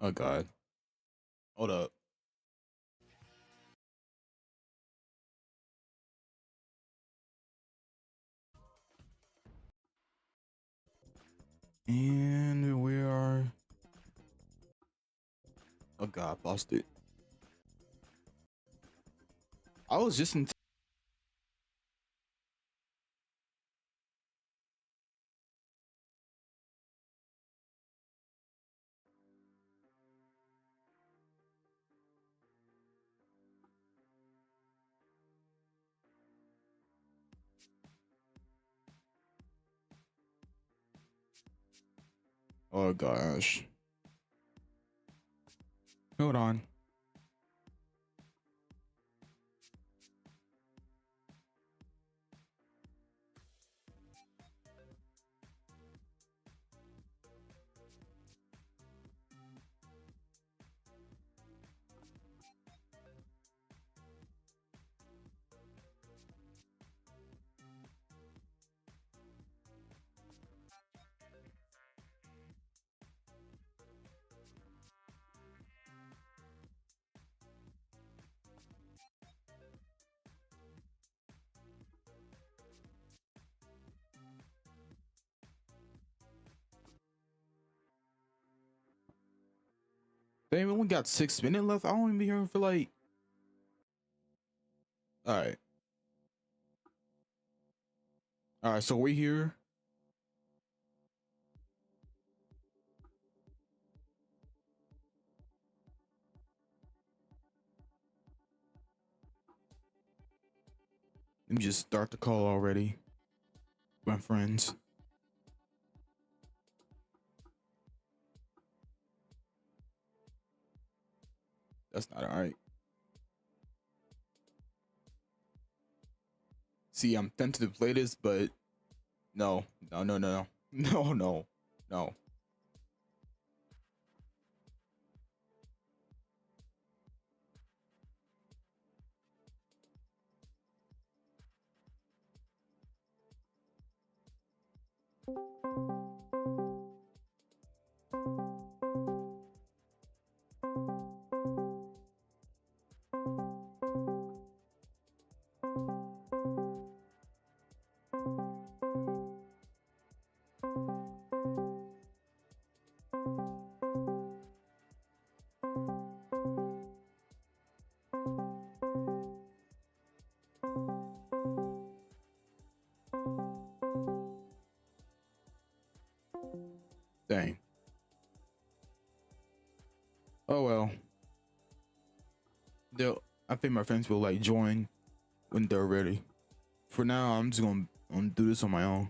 Oh God. Hold up. And we are. Oh God, lost it. I was just in. Oh gosh. Hold on. They only got 6 minutes left. I don't even be here for like. All right. All right. So we here. Let me just start the call already. My friends. That's not all right. See, I'm tempted to play this, but no, no, no, no, no, no, no, no. Dang. Oh well. They'll. I think my friends will like join when they're ready. For now, I'm just gonna do this on my own.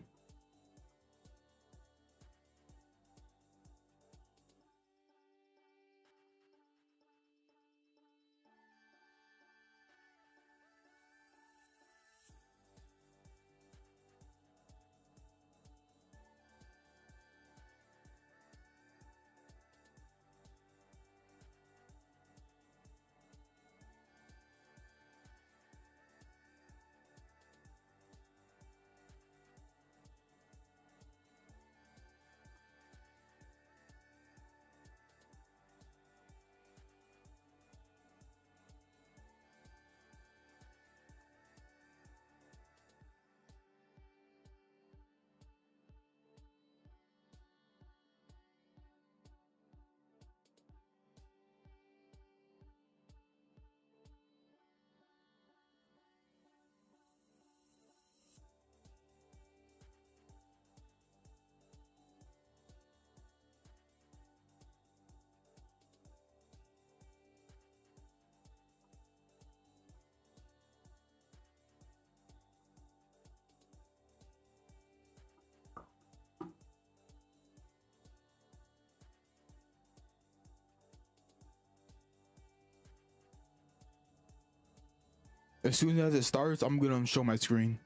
As soon as it starts, I'm gonna show my screen.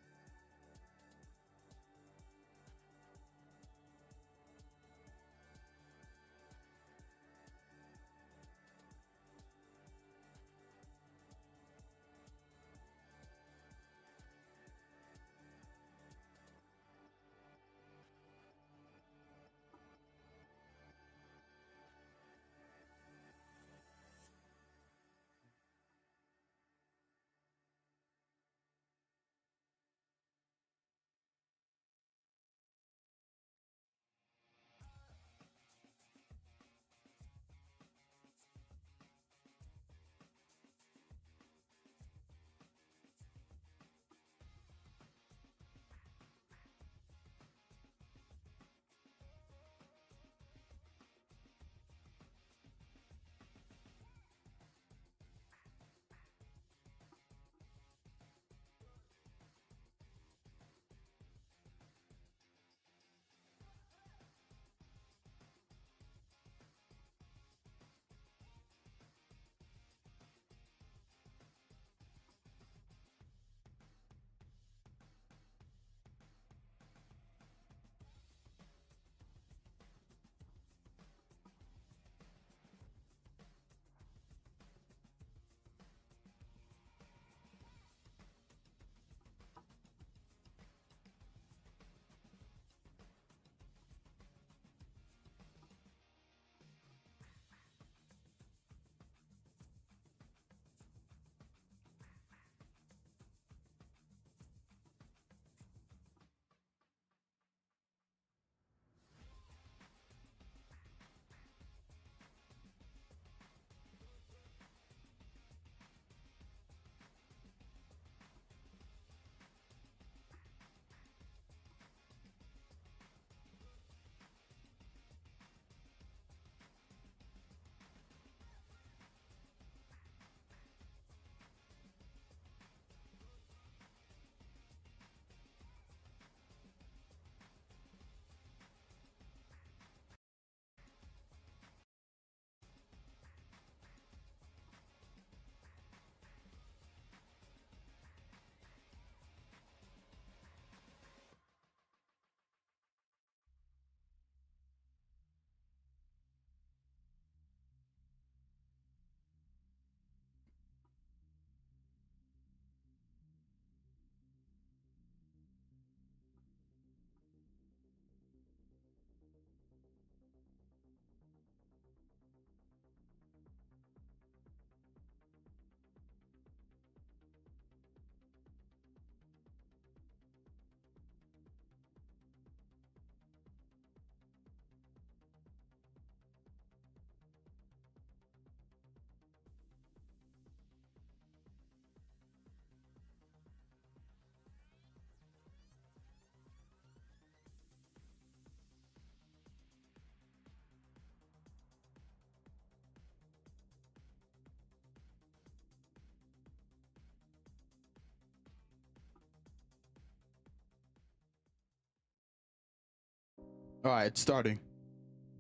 All right, it's starting.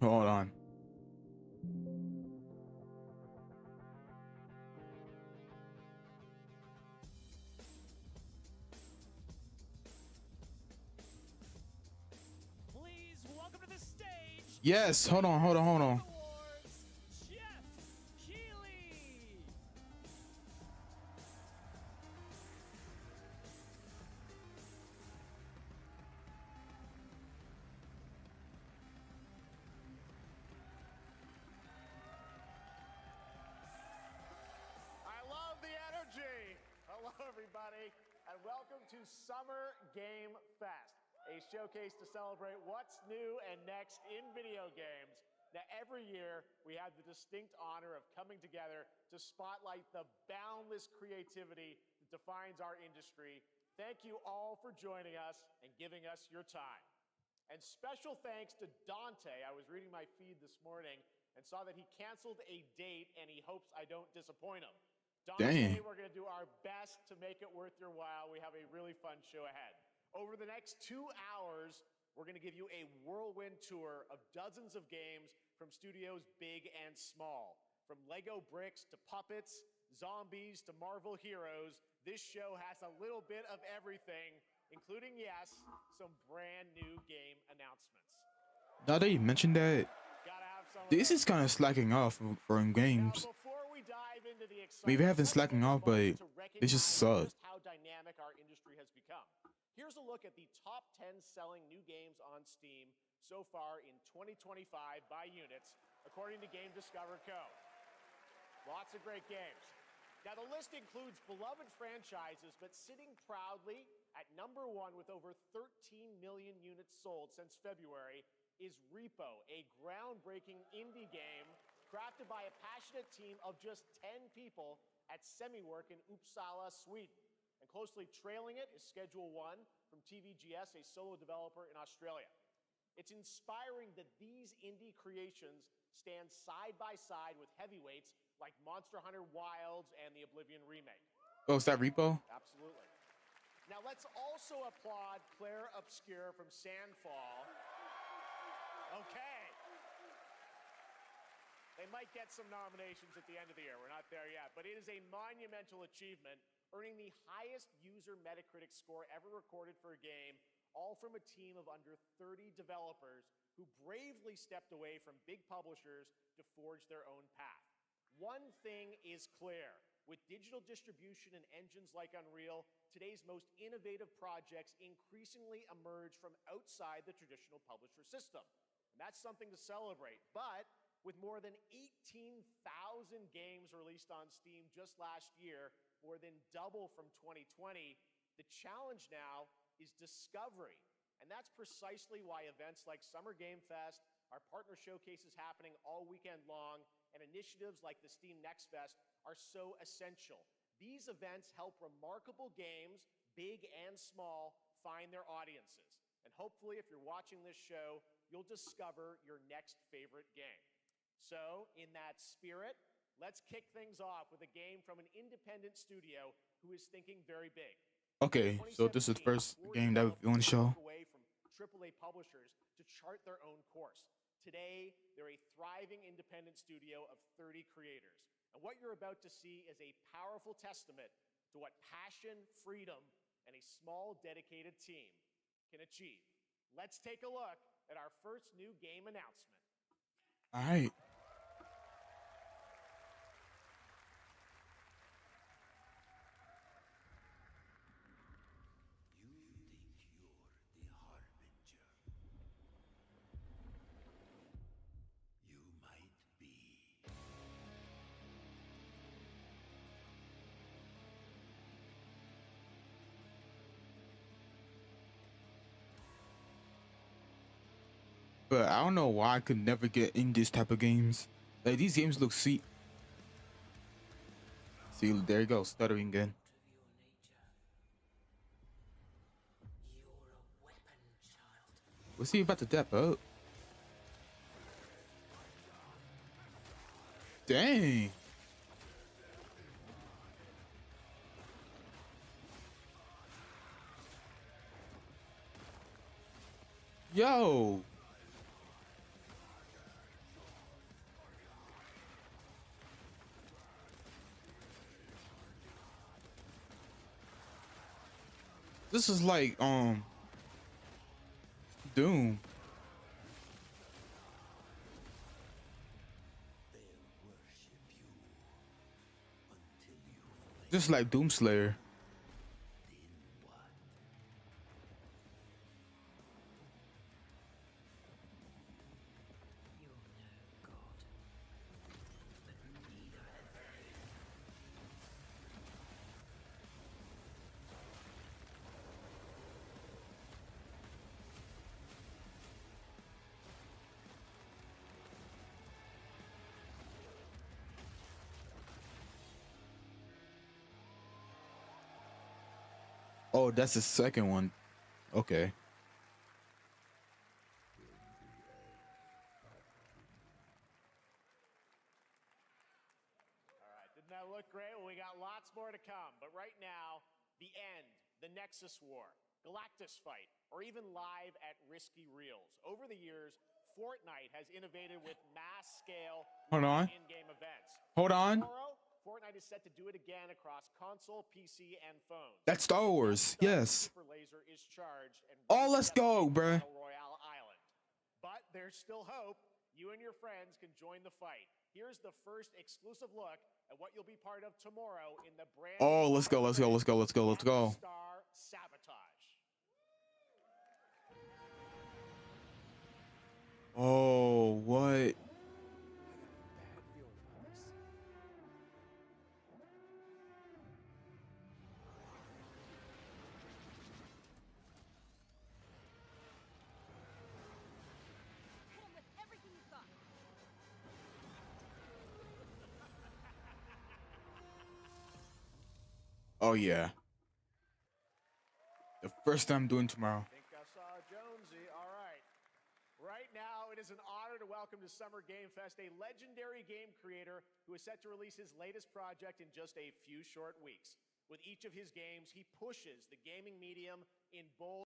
Hold on. Please welcome to the stage. Yes, hold on. Awards, Jeff Keighley. I love the energy. Hello, everybody, and welcome to Summer Game Fest, a showcase to celebrate what's new and next in video games. Now, every year, we have the distinct honor of coming together to spotlight the boundless creativity that defines our industry. Thank you all for joining us and giving us your time. And special thanks to Dante. I was reading my feed this morning and saw that he canceled a date and he hopes I don't disappoint him. Dante, Dang. we're going to do our best to make it worth your while. We have a really fun show ahead. Over the next 2 hours, we're going to give you a whirlwind tour of dozens of games from studios big and small. From Lego bricks to puppets, zombies to Marvel heroes, this show has a little bit of everything, including, yes, some brand new game announcements. Now that you mentioned that, Gotta have some of this those. is kind of slacking off for in games. Now, before we dive into the Maybe I haven't let's slacking take a off, but moment to it just recognize sucked. how dynamic our industry has become. Here's a look at the top 10 selling new games on Steam so far in 2025 by units, according to Game Discover Co. Lots of great games. Now, the list includes beloved franchises, but sitting proudly at number 1 with over 13 million units sold since February is Repo, a groundbreaking indie game crafted by a passionate team of just 10 people at Semiwork in Uppsala, Sweden. And closely trailing it is Schedule 1 from TVGS, a solo developer in Australia. It's inspiring that these indie creations stand side by side with heavyweights like Monster Hunter Wilds and the Oblivion remake. Oh, is that Repo? Absolutely. Now let's also applaud Claire Obscure from Sandfall. Okay. They might get some nominations at the end of the year. We're not there yet, but it is a monumental achievement, earning the highest user Metacritic score ever recorded for a game, all from a team of under 30 developers who bravely stepped away from big publishers to forge their own path. One thing is clear. With digital distribution and engines like Unreal, today's most innovative projects increasingly emerge from outside the traditional publisher system. And that's something to celebrate. But with more than 18,000 games released on Steam just last year, more than double from 2020, the challenge now is discovery. And that's precisely why events like Summer Game Fest, our partner showcases happening all weekend long, and initiatives like the Steam Next Fest are so essential. These events help remarkable games, big and small, find their audiences. And hopefully, if you're watching this show, you'll discover your next favorite game. So, in that spirit, let's kick things off with a game from an independent studio who is thinking very big. Okay, so this is the first game that we want to show. Away from AAA publishers to chart their own course. Today, they're a thriving independent studio of 30 creators. And what you're about to see is a powerful testament to what passion, freedom, and a small, dedicated team can achieve. Let's take a look at our first new game announcement. All right. But I don't know why I could never get in this type of games. Like these games look sweet. See, there you go, stuttering again. What's he about to tap up? Dang. Yo. This is like Doom. Just like Doomslayer. Oh, that's the second one. Okay. All right, didn't that look great? Well, we got lots more to come. But right now, the end, the Nexus War, Galactus Fight, or even live at Risky Reels. Over the years, Fortnite has innovated with mass-scale Hold on. in-game events. Hold on. Tomorrow, Fortnite is set to do it again across console, PC, and phones. That's Star Wars. Yes. Super Laser is charged and Oh, let's go, bruh. Battle Royale Island. But there's still hope. You and your friends can join the fight. Here's the first exclusive look at what you'll be part of tomorrow in the brand. Oh, let's go. Let's go. Let's go. Let's go. Let's go. Star Sabotage. Oh, what? Hit him with everything you've got. Oh yeah. The first time doing tomorrow. I think I saw Jonesy. All right. Right now, it is an honor to welcome to Summer Game Fest a legendary game creator who is set to release his latest project in just a few short weeks. With each of his games, he pushes the gaming medium in bold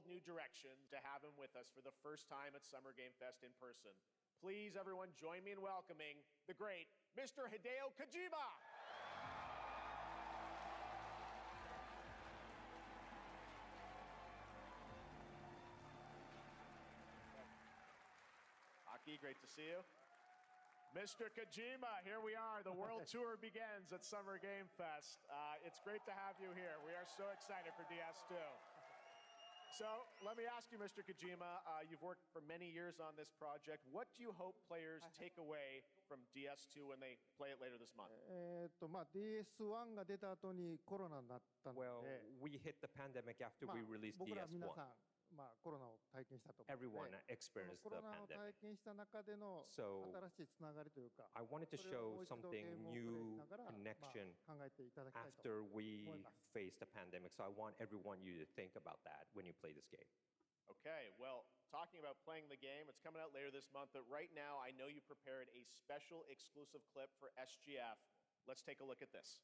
new directions. To have him with us for the first time at Summer Game Fest in person. Please, everyone, join me in welcoming the great Mr. Hideo Kojima. Aki, great to see you. Mr. Kojima, here we are. The world tour begins at Summer Game Fest. It's great to have you here. We are so excited for DS2. So let me ask you, Mr. Kojima, you've worked for many years on this project. What do you hope players take away from DS2 when they play it later this month? DS1 が出た後にコロナになったので、 Well, we hit the pandemic after まあ we released 僕ら皆 DS1. さん、まあ、コロナを体験したと思うの Everyone で、 experienced コ the ロナを pandemic. 体験した中での So 新しいつながりというか、 I wanted to それを show もう一度ゲ something ームをプレイし new ながら、まあ、 connection 考えていただきたいと after we 思います。 faced the pandemic. So I want everyone you to think about that when you play this game. Okay, well, talking about playing the game, it's coming out later this month, but right now I know you prepared a special exclusive clip for SGF. Let's take a look at this.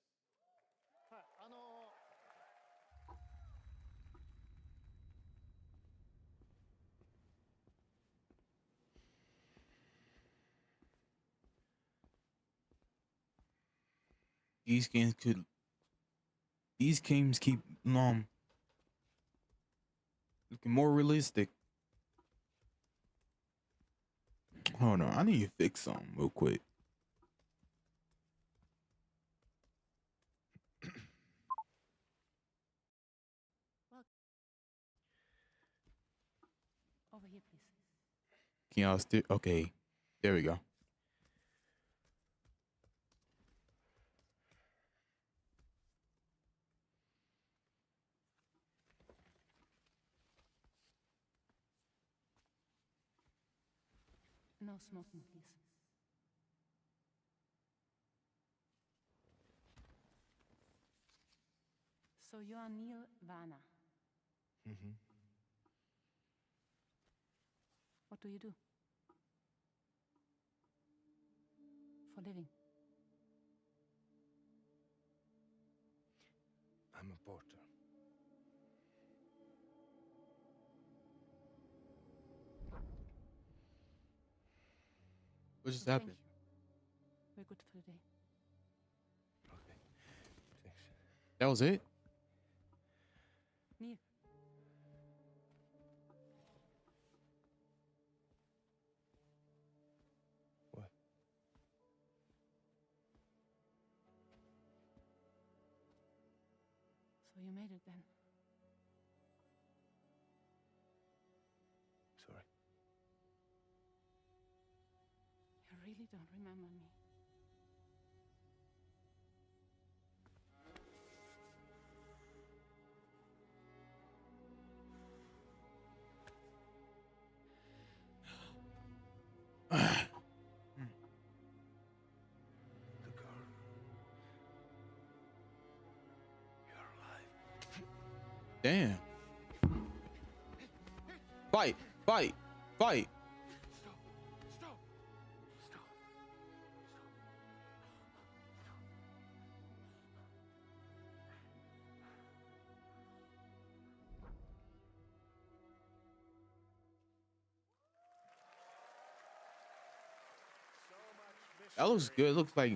はい、These games could. These games keep looking more realistic. Hold on, I need to fix something real quick. Over here, please. Can y'all still? Okay, there we go. No smoking, please. So you are Neil Varna. Mm-hmm. What do you do? For living? I'm a porter. What just So thank happened? you. We're good for the day. Okay. Thanks. That was it. So you made it then. Sorry. You really don't remember me. The girl. You're alive. Damn. Fight, fight, fight. Stop. Stop. Stop. So much That looks mystery. good. It looks like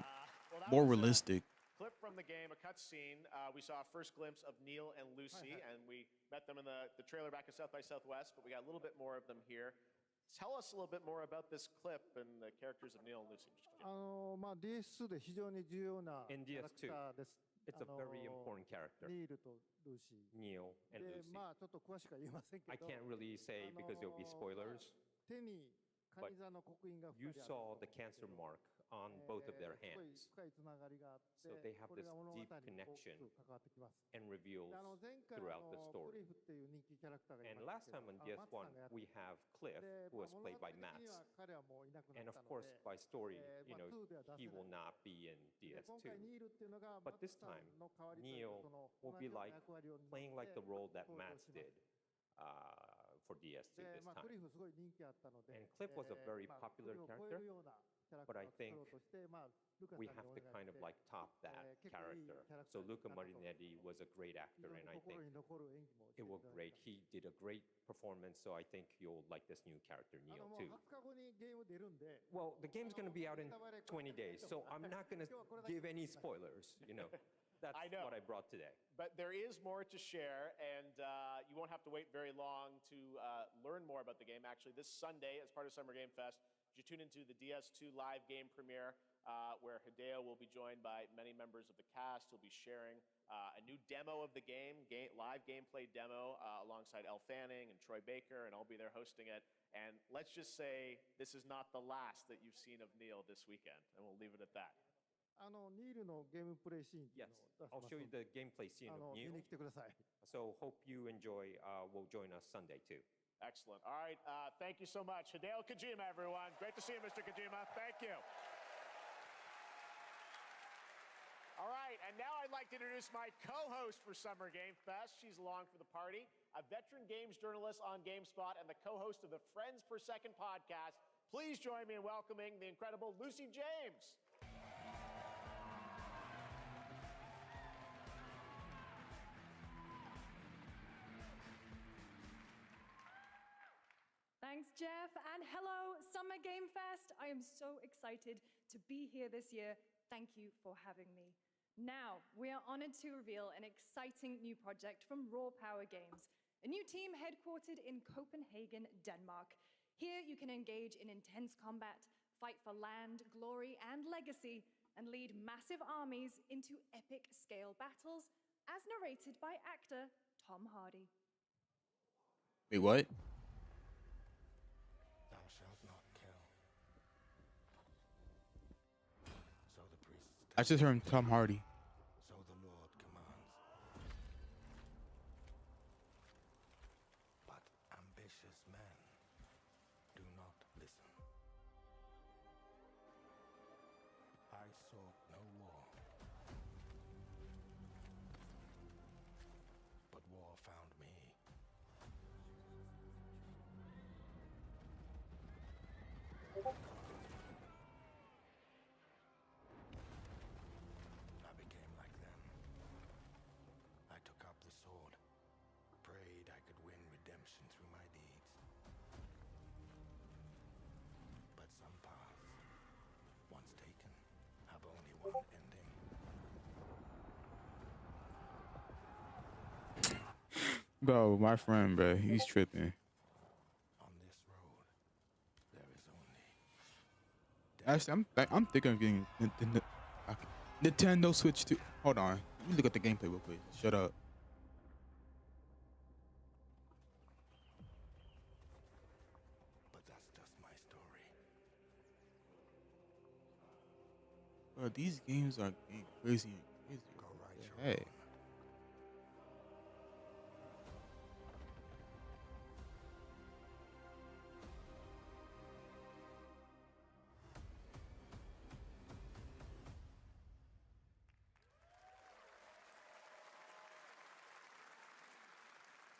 Well, that more was a realistic. clip from the game, a cutscene. We saw a first glimpse of Neil and Lucy, and we met them in the trailer back at South by Southwest, but we got a little bit more of them here. Tell us a little bit more about this clip and the characters of Neil and Lucy. DS2 で非常に重要なキ In ャラク DS2, ターです。 It's a very important character, ニールとルーシー。 Neil and で、 Lucy. まあちょっと詳しくは言いませんけ I ど、 can't really say because there'll be spoilers. 手にカニ座の刻印が2 You 人あると saw the cancer mark on both of their すごい hands 深いつながりがあって、 So they have これ this が物語に deep 大き connection く関わってきます。 and reveals で前回 throughout the プ story. リフっていう人気キャラクターがい And ま last したけ time ど、 on マツさ DS1, んがやって we have Cliff, で、 who まあ was 物 played 語 by 的に Mats. は彼はもういなくな And っ of たの course, で、 by story, まあ 2では出 he せな will い。 not be in で今 DS2. 回ニールっていうのが But マ this ツさ time, んの代わりという Neil その will 同 be じような like 役割を担 playing って like the role that 登場 Mats します did for DS2 で、 this まあ、ク time. リフすごい人気あったので、 And Cliff was a very まあ popular クリフを超え character, るようなキャラク but ター I を作 think ろうとして、まあ、ルカさん we に have お to 願い kind し of て、 like top that 結構いい character. キャラク So ターに Luca なったと思う Marinetti was a great 非 actor, 常に and I 心 think に残る演技もして it いた was だい great. て He did a great performance, so I think you'll like this new character, も Neil, う too. 20日後にゲーム出るんで、 Well, the game's going to be out in 20 days, so I'm not going to give any spoilers, you know. That's I know. what I brought today. But there is more to share, and you won't have to wait very long to learn more about the game. Actually, this Sunday, as part of Summer Game Fest, you tune into the DS2 live game premiere, where Hideo will be joined by many members of the cast. He'll be sharing a new demo of the game, live gameplay demo, alongside Elle Fanning and Troy Baker, and I'll be there hosting it. And let's just say this is not the last that you've seen of Neil this weekend, and we'll leave it at that. ニールのゲームプレイシーンっていう Yes, のを出し I'll ます show you ので the gameplay scene of 見 Neil. に来てください。 So hope you enjoy. Will join us Sunday too. Excellent. All right. Thank you so much. Hideo Kojima, everyone. Great to see you, Mr. Kojima. Thank you. All right. And now I'd like to introduce my co-host for Summer Game Fest. She's along for the party, a veteran games journalist on GameSpot and the co-host of the Friends Per Second podcast. Please join me in welcoming the incredible Lucy James. Thanks, Jeff, and hello, Summer Game Fest. I am so excited to be here this year. Thank you for having me. Now, we are honored to reveal an exciting new project from Raw Power Games, a new team headquartered in Copenhagen, Denmark. Here, you can engage in intense combat, fight for land, glory, and legacy, and lead massive armies into epic scale battles, as narrated by actor Tom Hardy. Wait, what? Thou shalt not kill. So the priests I just heard Tom Hardy. so the Lord commands. But ambitious men do not listen. I sought no war. But war found me. I became like them. I took up the sword, prayed I could win redemption through my deeds. But some paths, once taken, have only one ending. Bro, my friend, bro, he's tripping. On this road, there is only Actually, I'm thinking of getting Nintendo Switch 2. Hold on. Let me look at the gameplay real quick. Shut up. Bro, these games are getting crazy and crazy. Go right your Hey. own.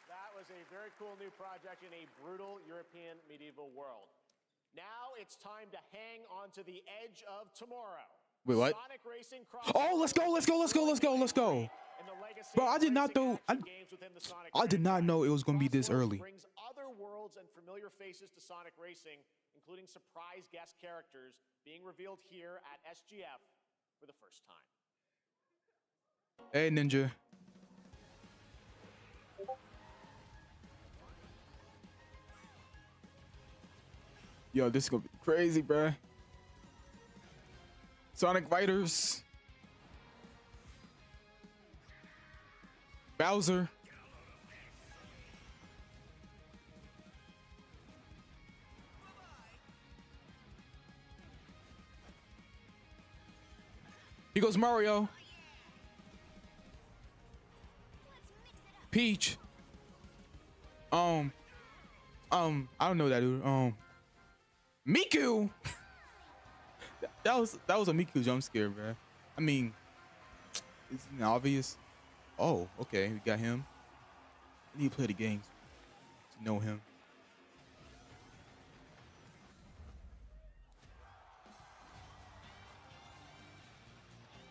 That was a very cool new project in a brutal European medieval world. Now it's time to hang on to the edge of tomorrow. Wait, what? Sonic Racing Oh, let's go, let's go, let's go, let's go, let's go. And the legacy Bro, I of did not racing know. action games within the Sonic I did not franchise. know it was gonna be this Crossworlds early. brings other worlds and familiar faces to Sonic Racing, including surprise guest characters being revealed here at SGF for the first time. Hey, Ninja. Yo, this is gonna be crazy, bruh. Sonic Fighters. Bowser. Here goes Mario. Peach. I don't know that dude. Miku. that was a Miku jump scare, bro. I mean, it's obvious. Oh, okay, we got him. I need to play the games to know him.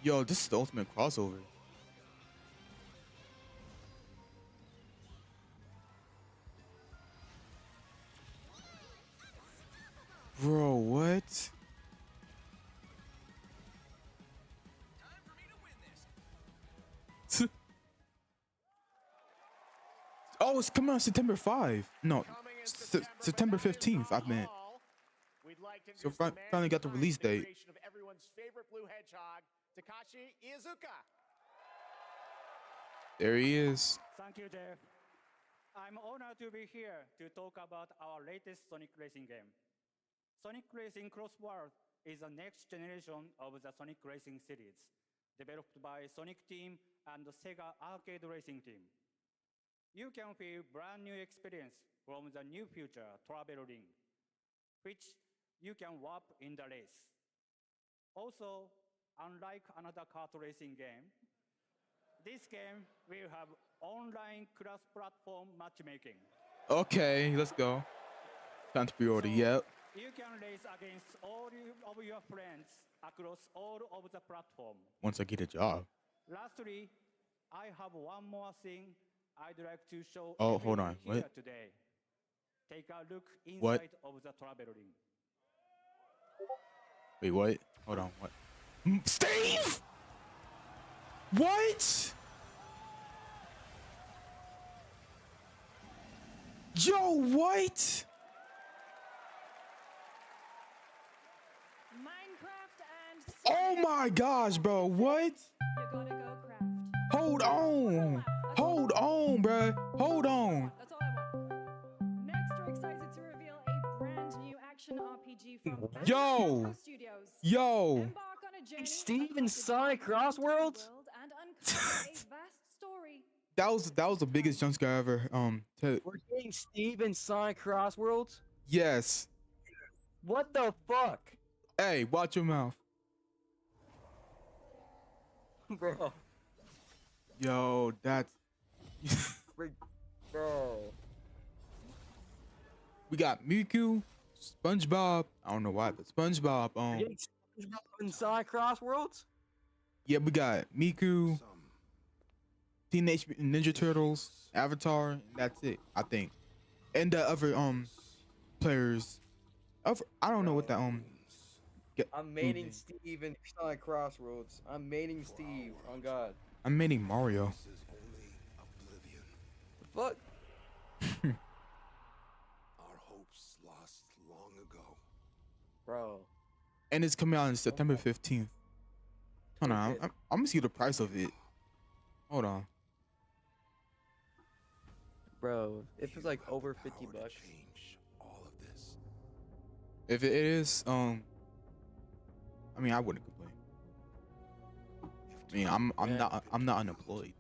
Yo, this is the ultimate crossover. Bro, what? Oh, it's coming out September 5. No, September 15th, I meant. We'd like to So introduce the man finally got the behind release date. creation of everyone's favorite blue hedgehog, Takashi Iizuka. There he is. Thank you, Jeff. I'm honored to be here to talk about our latest Sonic Racing game. Sonic Racing Cross World is the next generation of the Sonic Racing series, developed by Sonic Team and the Sega Arcade Racing Team. You can feel brand new experience from the new future travel ring, which you can warp in the race. Also, unlike another kart racing game, this game will have online cross-platform matchmaking. Okay, let's go. Time to pre-order. Yep. You can race against all of your friends across all of the platform. Once I get a job. Lastly, I have one more thing I'd like to show Oh, hold everyone on. here What? today. Take a look inside What? of the travel ring. Wait, what? Hold on. What? Steve? What? Yo, what? Minecraft and Oh my gosh, bro. What? you gotta go craft. Hold on. Hold on, bruh. Hold on. That's all I want. Next, we're excited to reveal a brand new action RPG from Yo. Metro Studios. Yo. Embark on a journey Steve and across the Sonic giant fantasy Crossworlds? world and uncover a vast story. That was the biggest jump scare ever. We're getting Steve and Sonic Crossworlds? Yes. What the fuck? Hey, watch your mouth. Bro. Yo, that's Bro. we got Miku, SpongeBob. I don't know why, but SpongeBob. We're getting SpongeBob and Sonic Crossworlds? Yeah, we got Miku, Some Teenage Mutant Ninja Turtles, Avatar. And that's it, I think. And the other players. I don't know what that I'm maining Steve and Sonic Crossroads. I'm maining Steve, on God. I'm maining Mario. this is only oblivion. The fuck? Our hopes lost long ago. Bro. And it's coming out on September 15th. Hold on, I'm gonna see the price of it. Hold on. Bro, if it's like You have over the 50 power to bucks. change all of this. If it is, I mean, I wouldn't complain. I mean, I'm not unemployed.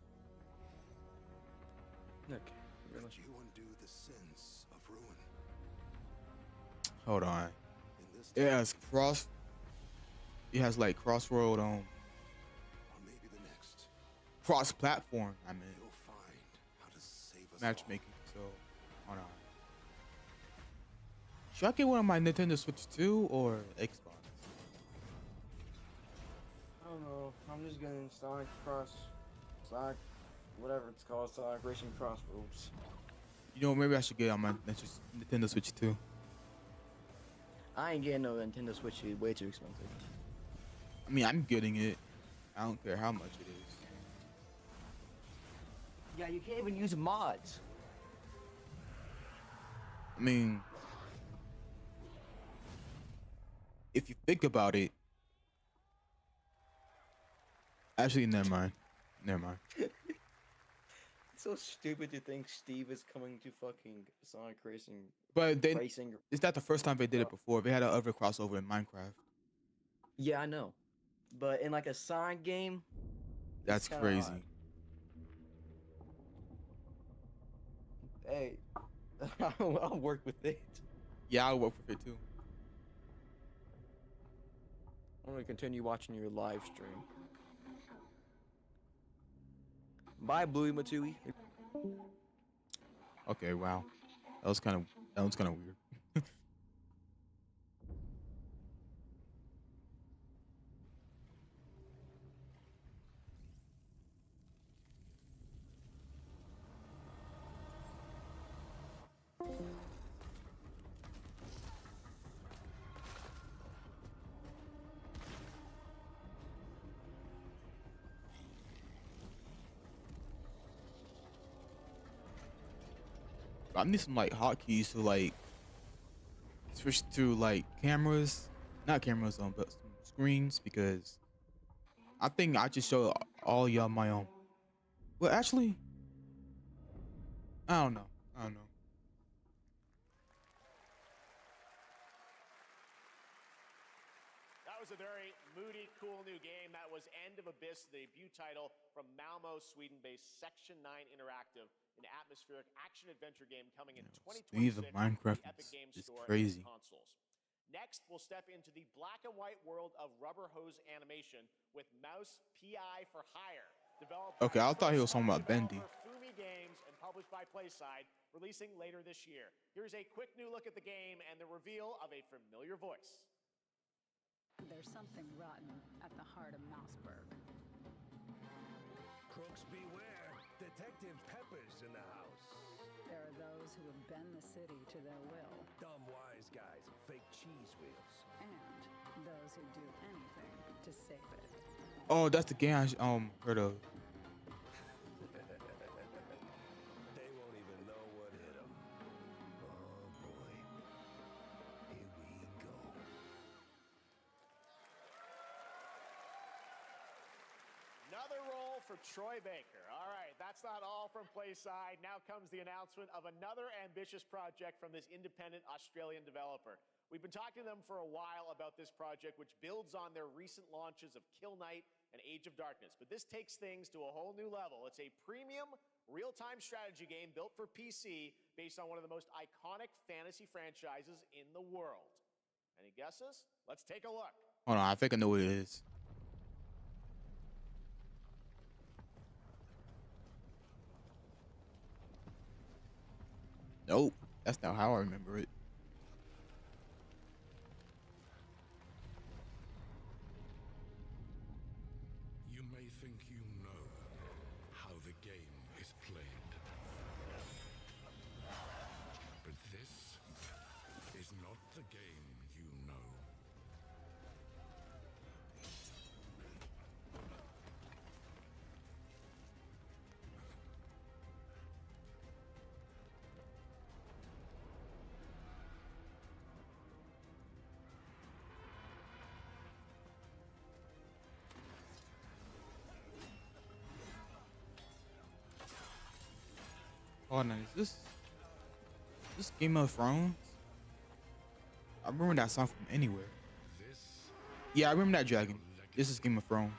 Okay. But you undo the sins of ruin. Hold on. In this It has cross. It has like crossroad on or maybe the next, cross platform. I mean, you'll find how to save us matchmaking. So, hold on. Should I get one on my Nintendo Switch 2 or Xbox? I don't know. I'm just getting Sonic, whatever it's called, Sonic Racing Crossroads. You know, maybe I should get on my Nintendo Switch 2. I ain't getting no Nintendo Switch. It's way too expensive. I mean, I'm getting it. I don't care how much it is. Yeah, you can't even use mods. I mean, if you think about it, actually, never mind. Never mind. It's so stupid to think Steve is coming to fucking Sonic Racing. But then, Racing. it's not the first time they did it before. They had an other crossover in Minecraft. Yeah, I know. But in like a Sonic game, That's kinda crazy. odd. Hey, I'll work with it. Yeah, I'll work with it too. I'm gonna continue watching your live stream. Bye, Bluey Matui. Okay, wow. That was kind of weird. I need some like hotkeys to like switch to like cameras, not cameras on, but some screens, because I think I just show all y'all my own. Well, actually, I don't know. That was a very moody, cool new game. That was End of Abyss, the debut title from Malmo, Sweden-based Section 9 Interactive, an atmospheric action-adventure game coming in 2026 Steve, Minecraft on the Epic Games is Store crazy. and consoles. Next, we'll step into the black and white world of Rubber Hose Animation with Mouse PI for Hire. Developed Okay, by I thought he was talking about developer Bendy. Fumi Games and published by PlaySide, releasing later this year. Here's a quick new look at the game and the reveal of a familiar voice. There's something rotten at the heart of Mouseburg. Crooks beware. Detective Pepper's in the house. There are those who would bend the city to their will, Dumb wise guys and fake cheese wheels. and those who do anything to save it. Oh, that's the game I heard of. They won't even know what hit them. Oh boy. Here we go. Another role for Troy Baker. All right, that's not all from PlaySide. Now comes the announcement of another ambitious project from this independent Australian developer. We've been talking to them for a while about this project, which builds on their recent launches of Kill Knight and Age of Darkness. But this takes things to a whole new level. It's a premium, real-time strategy game built for PC based on one of the most iconic fantasy franchises in the world. Any guesses? Let's take a look. Hold on, I think I know what it is. Nope, that's not how I remember it. You may think you know how the game is played. But this is not the game you know. Hold on, is this Game of Thrones? I remember that song from anywhere. This Yeah, I remember that dragon. This is Game of Thrones.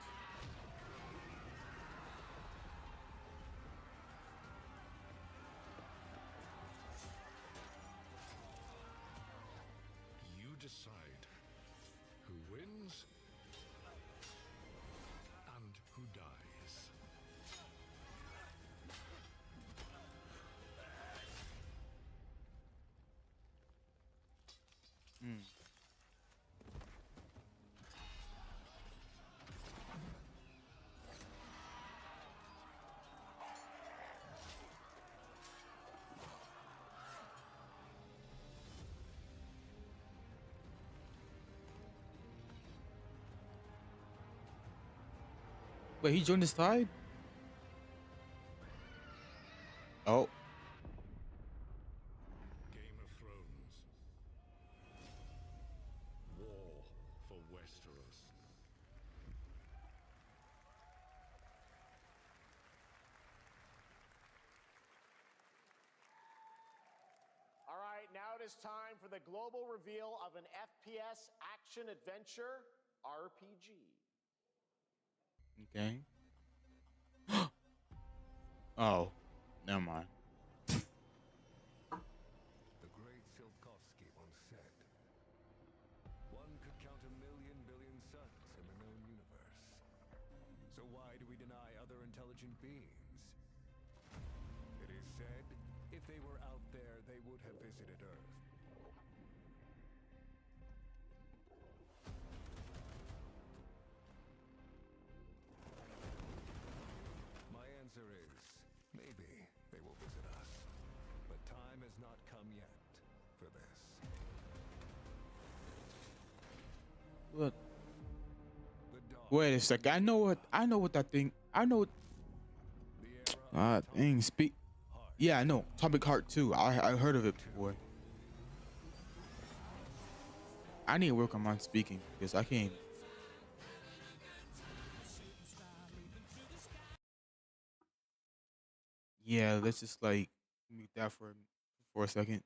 wins and who dies. Hmm. Wait, he joined his side? Oh. Game of Thrones. War for Westeros. All right, now it is time for the global reveal of an FPS action adventure RPG. Okay. Oh, never mind. The great Silkovsky once said, "One could count 1,000,000 billion suns in the known universe. So why do we deny other intelligent beings? It is said, if they were out there, they would have visited Earth. My answer is, maybe they will visit us. But time has not come yet for this. Look. The dawn Wait a second. I know what that thing. I know. the era of Thing. Speak. Yeah, I know. Atomic Heart 2. I heard of it before. I need to work on my speaking because I can't. Yeah, let's just like mute that for a second.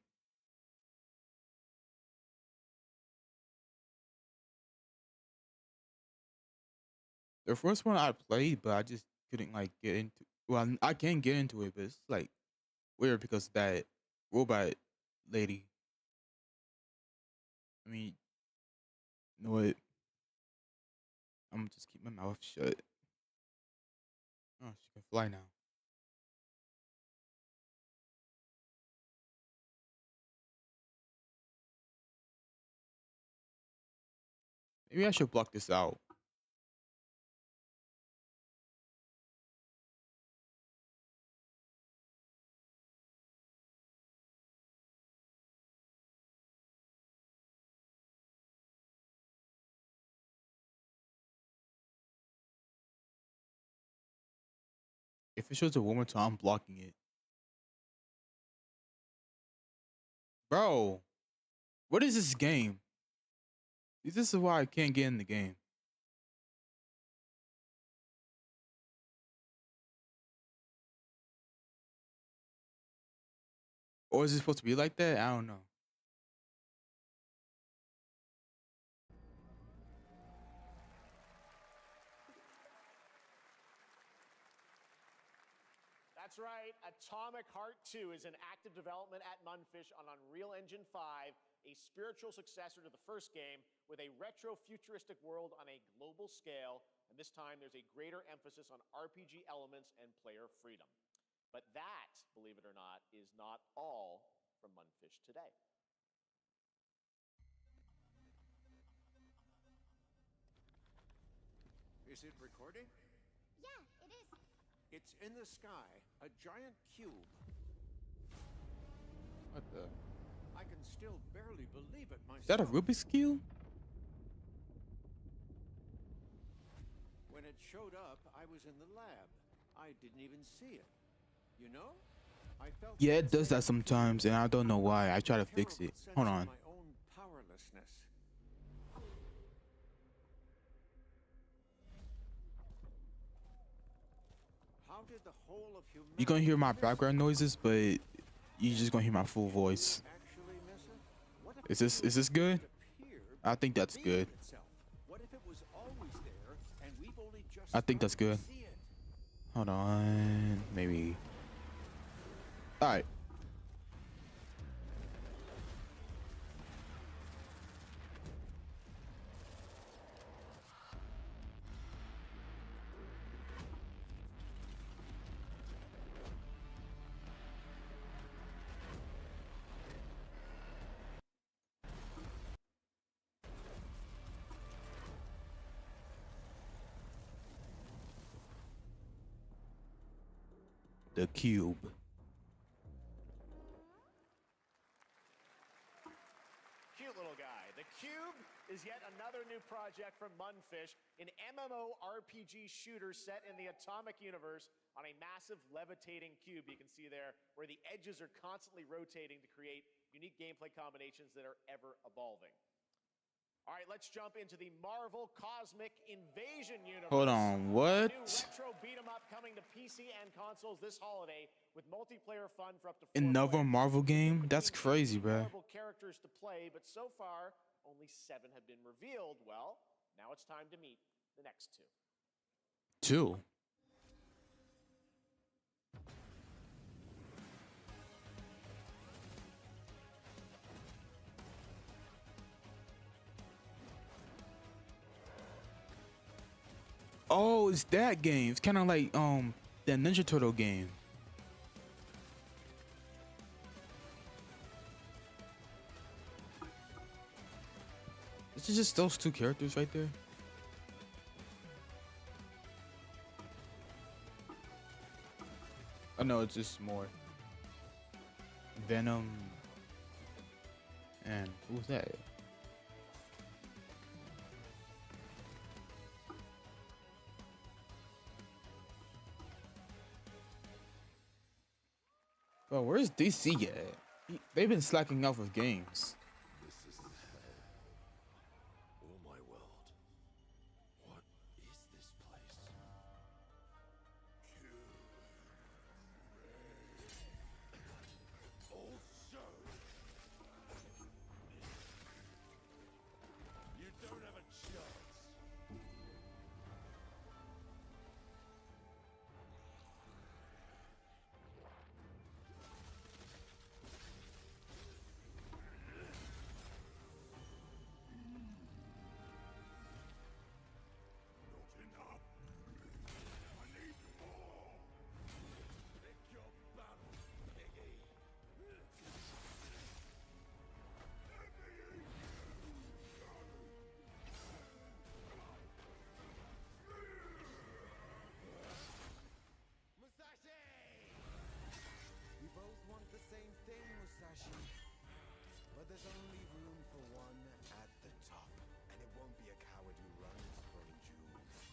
The first one I played, but I just couldn't like get into. Well, I can get into it, but it's like weird because that robot lady. I mean, you know what? I'm gonna just keep my mouth shut. Oh, she can fly now. Maybe I should block this out. If it shows a woman, I'm blocking it. Bro, what is this game? This is why I can't get in the game. Or is it supposed to be like that? I don't know. That's right, Atomic Heart 2 is in active development at Munfish on Unreal Engine 5, a spiritual successor to the first game with a retro-futuristic world on a global scale, and this time there's a greater emphasis on RPG elements and player freedom. But that, believe it or not, is not all from Munfish today. Is it recording? Yeah, it is. It's in the sky, a giant cube. What the? I can still barely believe it myself. Is that a Rubik's Cube? When it showed up, I was in the lab. I didn't even see it. You know? I felt Yeah, it does that sometimes, and I don't know why. I try to fix it. Hold on. my own powerlessness. How did the whole of humanity You're gonna hear my miss background noises, but you're just gonna hear my full voice. actually miss it? What if Is this good? it appeared I think that's good. itself? What if it was always there and we've only just I think that's started good. to see it? Hold on, maybe. All right. The Cube. Cute little guy. The Cube is yet another new project from Munfish, an MMORPG shooter set in the Atomic Universe on a massive levitating cube you can see there, where the edges are constantly rotating to create unique gameplay combinations that are ever evolving. All right, let's jump into the Marvel Cosmic Invasion universe. Hold on, what? A new retro beat 'em up coming to PC and consoles this holiday with multiplayer fun for up to 4 Another players. Marvel game? That's crazy, bro. Marvel characters to play, but so far only 7 have been revealed. Well, now it's time to meet the next 2. 2. Oh, it's that game. It's kind of like the Ninja Turtle game. Is it just those 2 characters right there? Oh no, it's just more. Venom. And who's that? Bro, where's DC at? They've been slacking off with games. This is hell. Oh my world. What is this place? Also, you don't have a chance. But there's only room for one at the top, and it won't be a coward who runs from jewels.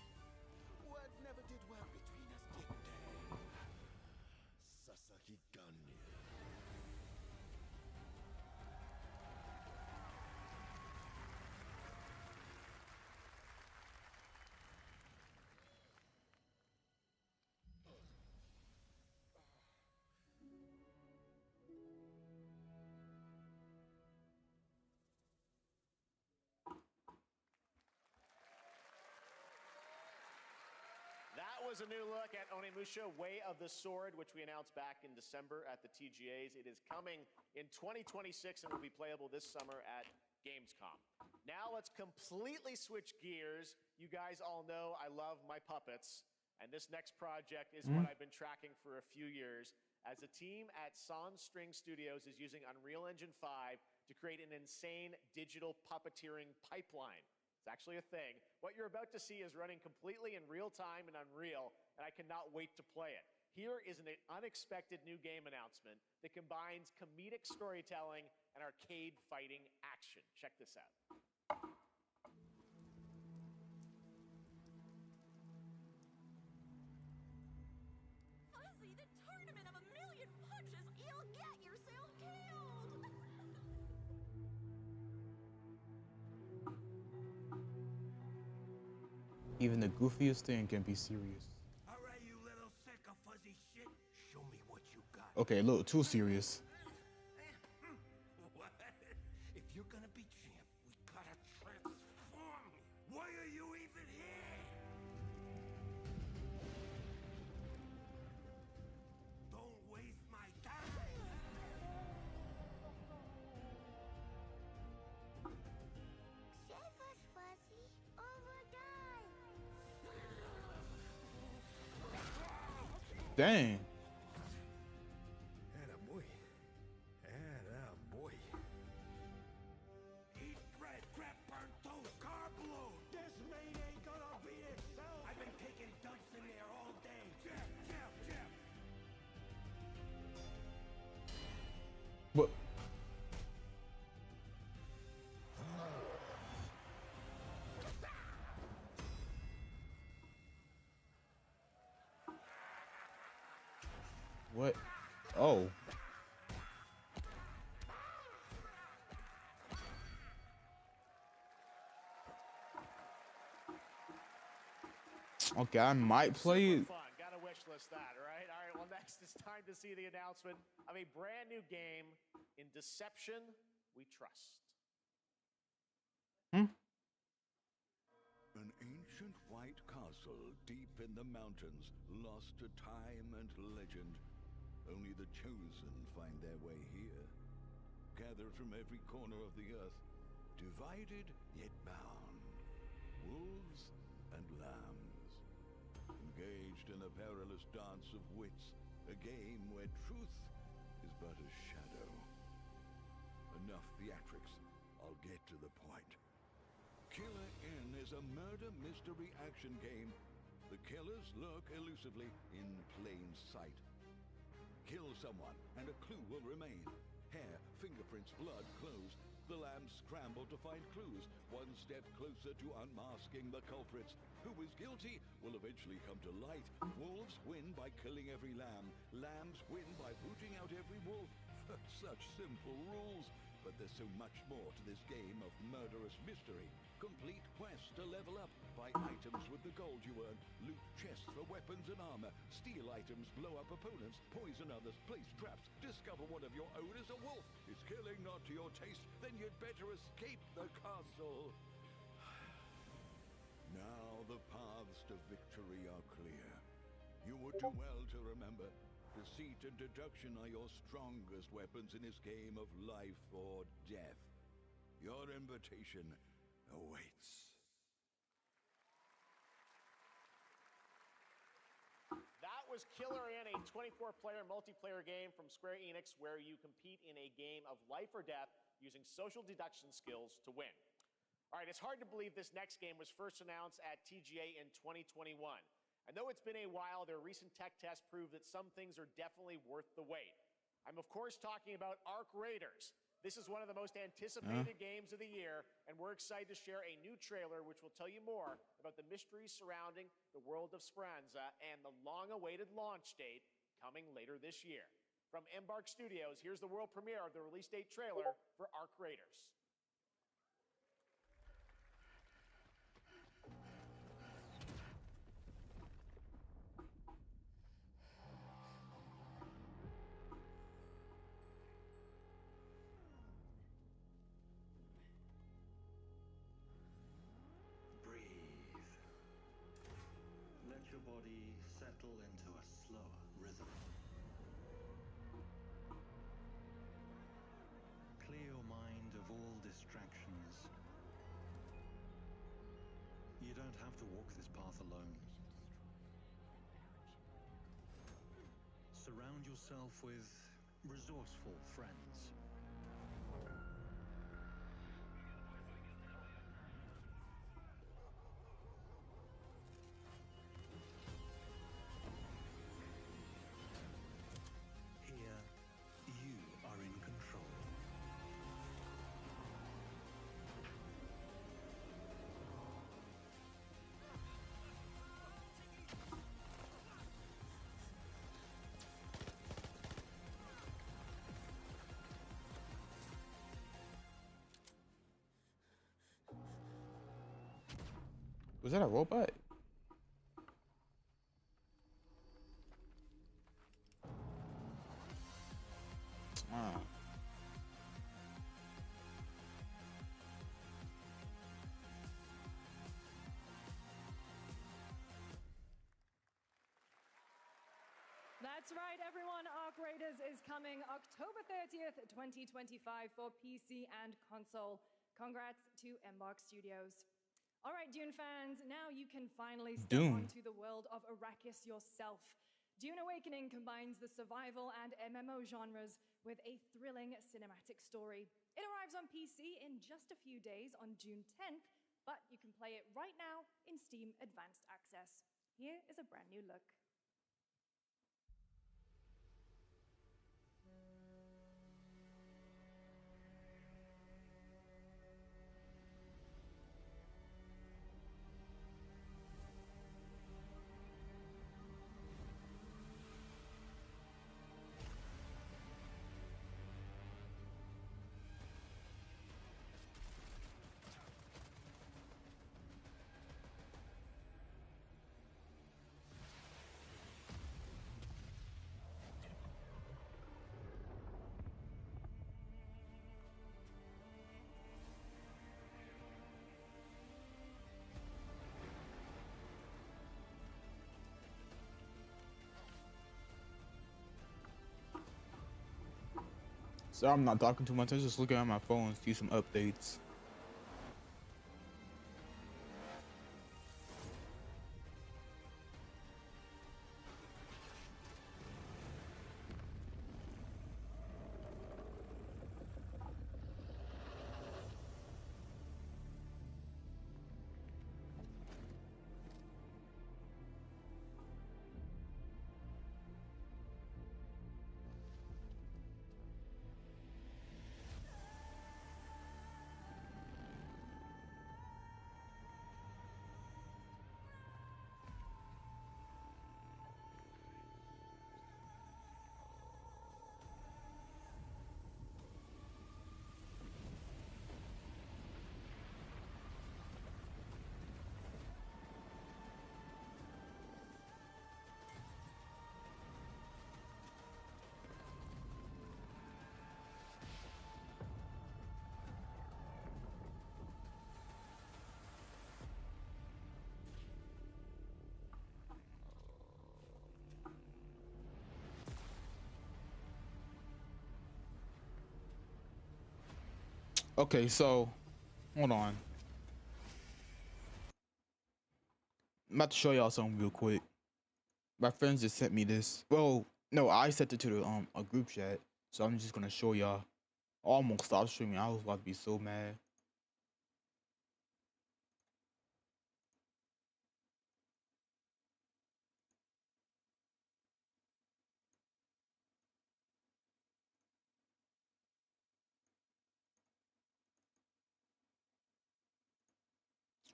Words never did well between us, did they? Sasaki Ganyu. That was a new look at Onimusha Way of the Sword, which we announced back in December at the TGAs. It is coming in 2026 and will be playable this summer at Gamescom. Now let's completely switch gears. You guys all know I love my puppets, and this next project is what I've been tracking for a few years, as a team at Sans String Studios is using Unreal Engine 5 to create an insane digital puppeteering pipeline. It's actually a thing. What you're about to see is running completely in real time in Unreal, and I cannot wait to play it. Here is an unexpected new game announcement that combines comedic storytelling and arcade fighting action. Check this out. Fuzzy, the tournament of a million punches, you'll get yourself killed! Even the goofiest thing can be serious. All right, you little sick of fuzzy shit. Show me what you got. Okay, a little too serious. What? If you're gonna be champ, we gotta transform. Why are you even here? Don't waste my time. Save us, Fuzzy, or we'll die! Dang. Attaboy. Attaboy. Eat bread, crap, burnt toast, carb load. This mate ain't gonna beat itself. I've been taking dumps in there all day. Jeff. What? Oh. Okay, I might play it. Fun. Gotta wish list that, right? All right, well, next it's time to see the announcement of a brand new game in Deception We Trust. An ancient white castle deep in the mountains, lost to time and legend. Only the chosen find their way here. Gathered from every corner of the earth, divided yet bound. Wolves and lambs. Engaged in a perilous dance of wits, a game where truth is but a shadow. Enough theatrics, I'll get to the point. Killer Inn is a murder mystery action game. The killers lurk elusively in plain sight. Kill someone and a clue will remain. Hair, fingerprints, blood, clothes. The lambs scramble to find clues, one step closer to unmasking the culprits. Who is guilty will eventually come to light. Wolves win by killing every lamb. Lambs win by booting out every wolf. Such simple rules. But there's so much more to this game of murderous mystery. Complete quests to level up. Buy items with the gold you earn. Loot chests for weapons and armor. Steal items, blow up opponents, poison others, place traps. Discover one of your own is a wolf. Is killing not to your taste? Then you'd better escape the castle. Now the paths to victory are clear. You would do well to remember, deceit and deduction are your strongest weapons in this game of life or death. Your invitation awaits. That was Killer Inn, a 24-player multiplayer game from Square Enix where you compete in a game of life or death using social deduction skills to win. All right, it's hard to believe this next game was first announced at TGA in 2021. And though it's been a while, their recent tech tests prove that some things are definitely worth the wait. I'm, of course, talking about Arc Raiders. This is one of the most anticipated games of the year, and we're excited to share a new trailer which will tell you more about the mysteries surrounding the world of Speranza and the long-awaited launch date coming later this year. From Embark Studios, here's the world premiere of the release date trailer for Arc Raiders. Let your body settle into a slower rhythm. Clear your mind of all distractions. You don't have to walk this path alone. Surround yourself with resourceful friends. Was that a robot? Ah. That's right, everyone. Arc Raiders is coming October 30th, 2025 for PC and console. Congrats to Embark Studios. All right, Dune fans, now you can finally step onto the world of Arrakis yourself. Dune Awakening combines the survival and MMO genres with a thrilling cinematic story. It arrives on PC in just a few days on June 10th, but you can play it right now in Steam Advanced Access. Here is a brand new look. So I'm not talking too much. I'm just looking at my phone, see some updates. Okay, so hold on. I'm about to show y'all something real quick. My friends just sent me this. Well, no, I sent it to the a group chat. So I'm just gonna show y'all. Almost stopped streaming. I was about to be so mad.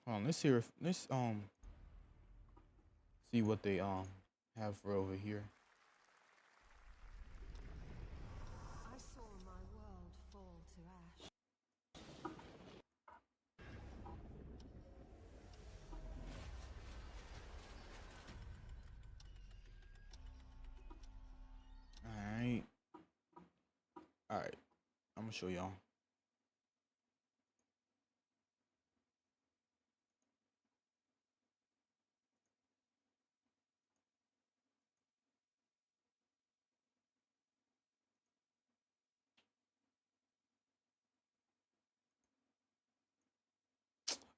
Hold on, let's hear if let's see what they have for over here. I saw my world fall to ash. Alright. Alright. I'm gonna show y'all.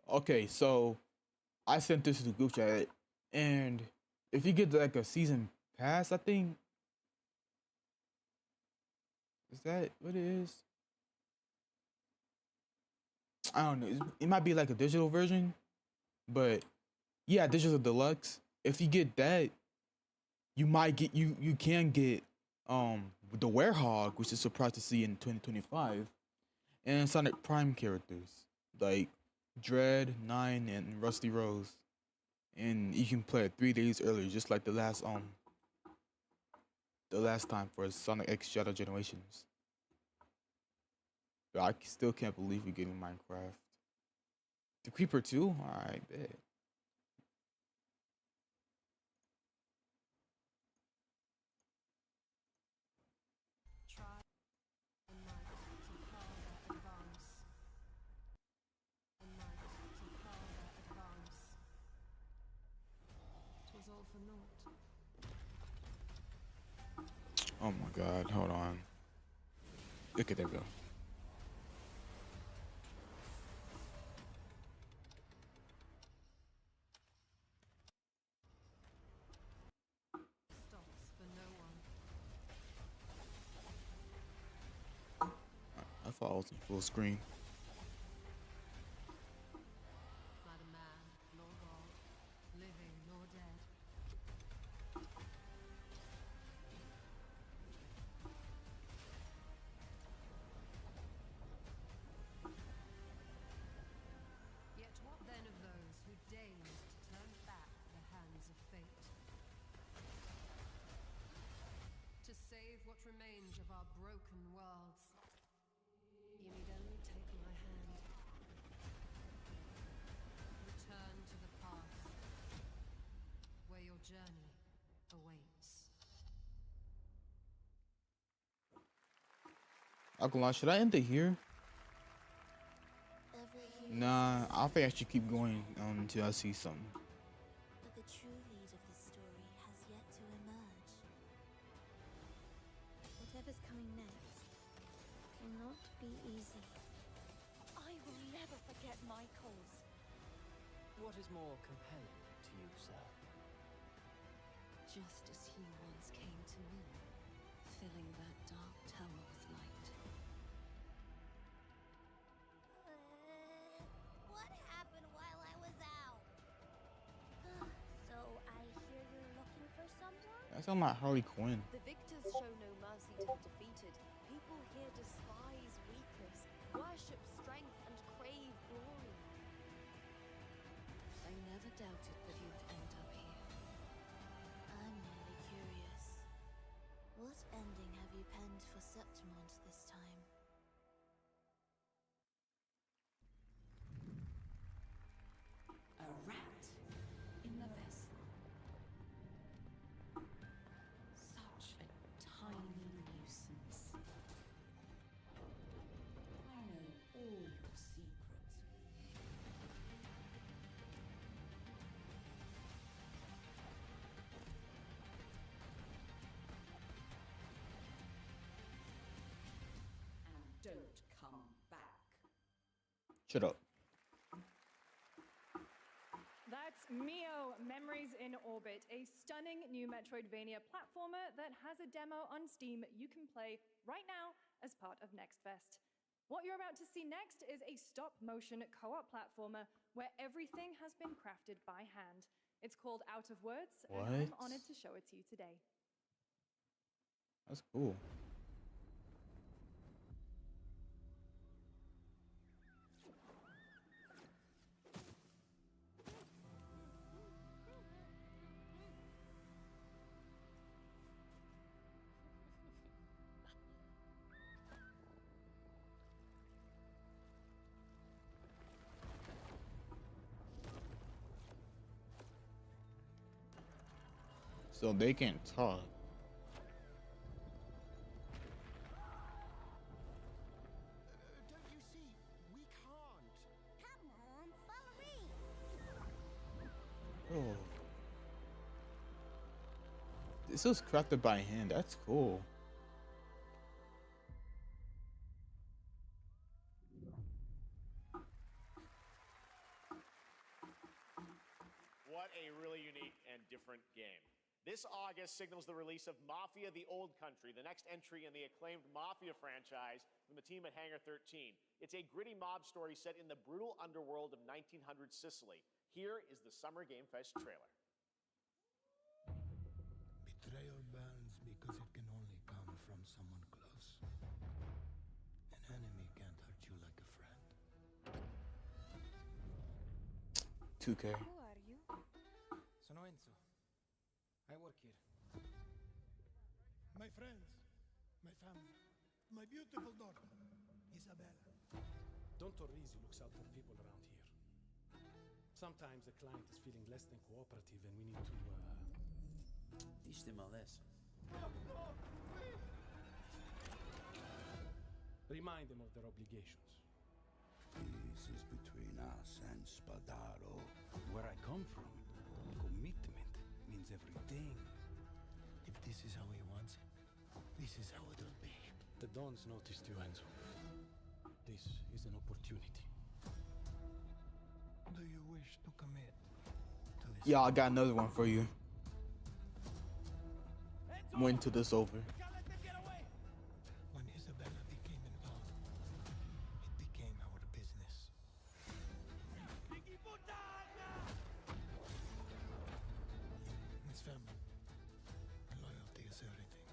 Okay, so I sent this to the group chat, and if you get like a season pass, I think is that what it is? I don't know. It might be like a digital version, but yeah, digital deluxe. If you get that, you might get you can get the Werehog, which is surprised to see in 2025, and Sonic Prime characters like Dread, Nine, and Rusty Rose, and you can play it 3 days earlier, just like the last time for Sonic X Shadow Generations. But I still can't believe we're getting Minecraft. The Creeper 2? Alright, bet. Try a night to call their advance. A night to call their advance. 'Twas all for naught. Oh my god, hold on. Okay, there we go. Stops for no one. I thought I was in full screen. Neither man nor god, living nor dead. Yet what then of those who deigned to turn back the hands of fate? To save what remains of our broken worlds, you need only take my hand. Return to the past, where your journey awaits. I'm gonna lie, should I end it here? Nah, I think I should keep going until I see something. But the true lead of the story has yet to emerge. Whatever's coming next, What is more compelling to you, sir? Just as he once came to me, filling that dark tower with light. What happened while I was out? So I hear you're looking for someone? That's on my Harley Quinn. The victors show no mercy to the defeated. People here despise weakness, worship strength, and crave glory. I never doubted that you'd end up here. I'm merely curious. What ending have you penned for Septimont this time? A rat in the vessel. Such a tiny nuisance. I know all your secrets. And don't come back. Shut up. That's Mio Memories in Orbit, a stunning new Metroidvania platformer that has a demo on Steam you can play right now as part of Next Fest. What you're about to see next is a stop-motion co-op platformer where everything has been crafted by hand. It's called Out of Words, and I'm What? honored to show it to you today. That's cool. So they can talk. Don't you see? We can't. Come on, follow me! Oh. This was crafted by hand. That's cool. What a really unique and different game. This August signals the release of Mafia: The Old Country, the next entry in the acclaimed Mafia franchise from the team at Hangar 13. It's a gritty mob story set in the brutal underworld of 1900 Sicily. Here is the Summer Game Fest trailer. Betrayal burns because it can only come from someone close. An enemy can't hurt you like a friend. 2K. Who are you? Sono Enzo. I work here. My friends, my family, my beautiful daughter, Isabella. Don Torrisi looks out for people around here. Sometimes the client is feeling less than cooperative and we need to, teach them a lesson. Remind them of their obligations. This is between us and Spadaro. Where I come from, commitment means everything. If this is how he wants it, this is how it'll be. The Dons noticed you, Enzo. This is an opportunity. Do you wish to commit to this? Yeah, I got another one for you. Wait till this over. When Isabella became involved, it became our business. Miss Family, loyalty is everything.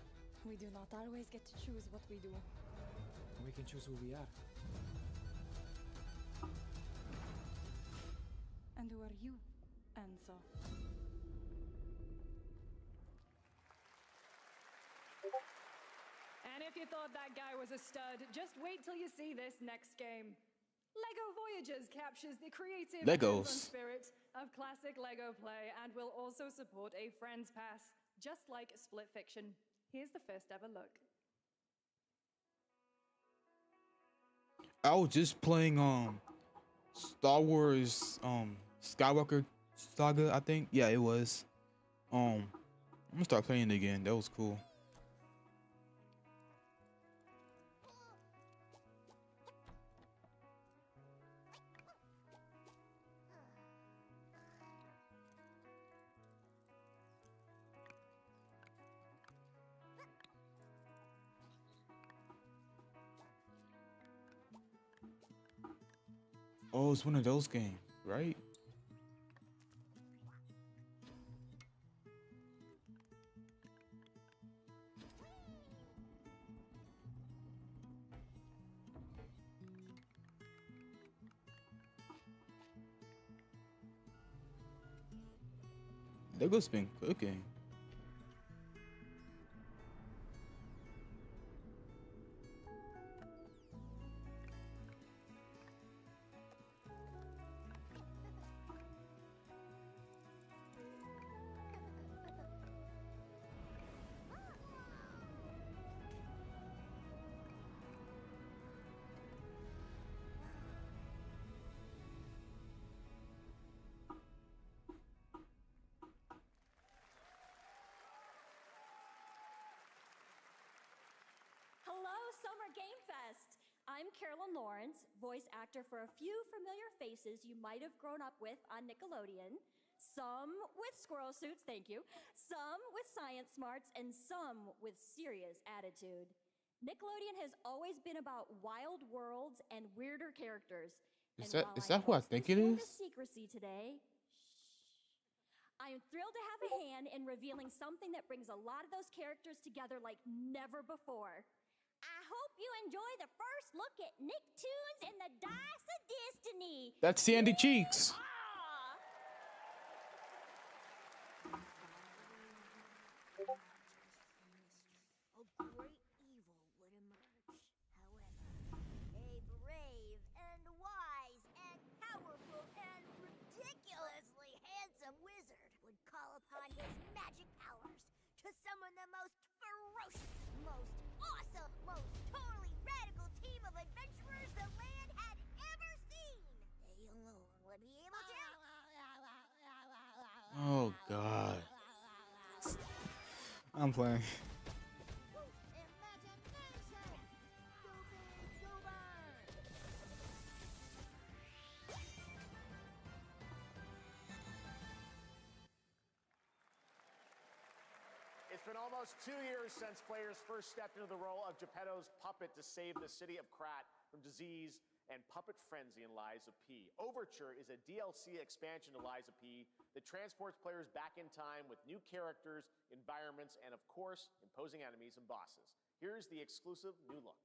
We do not always get to choose what we do. We can choose who we are. And who are you, Enzo? And if you thought that guy was a stud, just wait till you see this next game. LEGO Voyages captures the creative Legos. hands-on spirit of classic LEGO play and will also support a Friends Pass, just like Split Fiction. Here's the first ever look. I was just playing Star Wars Skywalker Saga, I think. Yeah, it was. I'm gonna start playing it again. That was cool. Oh, it's one of those games, right? Lego's been cooking. Hello, Summer Game Fest! I'm Carolyn Lawrence, voice actor for a few familiar faces you might have grown up with on Nickelodeon. Some with squirrel suits, thank you. Some with science smarts, and some with serious attitude. Nickelodeon has always been about wild worlds and weirder characters. Is And that while is that who I know think it's it sworn is? to secrecy today, I am thrilled to have a hand in revealing something that brings a lot of those characters together like never before. I hope you enjoy the first look at Nicktoons and the Dice of Destiny. That's Sandy Cheeks. A great evil would emerge. However, a brave and wise and powerful and ridiculously handsome wizard would call upon his magic powers to summon the most ferocious, most awesome, most totally radical team of adventurers the land had ever seen. They alone would be able to... Oh God. I'm playing. It's been almost 2 years since players first stepped into the role of Geppetto's puppet to save the city of Krat from disease and puppet frenzy in Lies of P. Overture is a DLC expansion to Lies of P that transports players back in time with new characters, environments, and of course, imposing enemies and bosses. Here's the exclusive new look.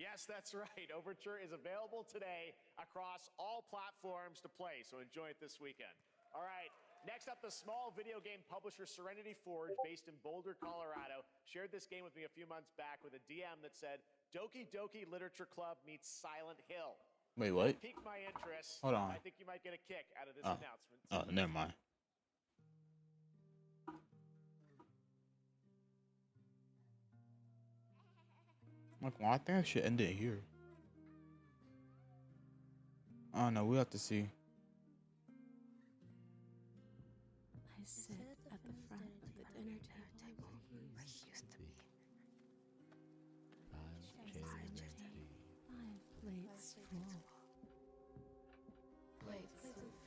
Yes, that's right. Overture is available today across all platforms to play, so enjoy it this weekend. All right, next up, the small video game publisher Serenity Forge, based in Boulder, Colorado, shared this game with me a few months back with a DM that said, Doki Doki Literature Club meets Silent Hill. Wait, what? That piqued my interest. Hold on. I think you might get a kick out of this announcement. Oh, never mind. Like, well, I think I should end it here. Oh no, we'll have to see. I sit at the front of the dinner table where he used to be. Chairs empty, 5 plates full.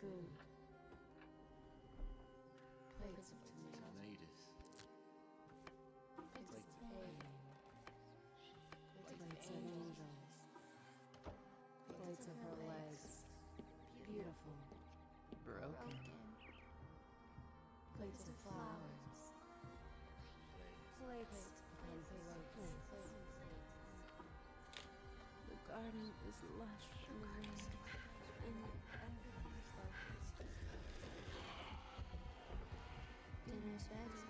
food. Plates of tomatoes. Plates of pain. Plates of angels. Plates of her legs. Beautiful. Broken. Plates of flowers. Plates upon plates. The garden is lush and rich, and everything's focused. Dinner's ready.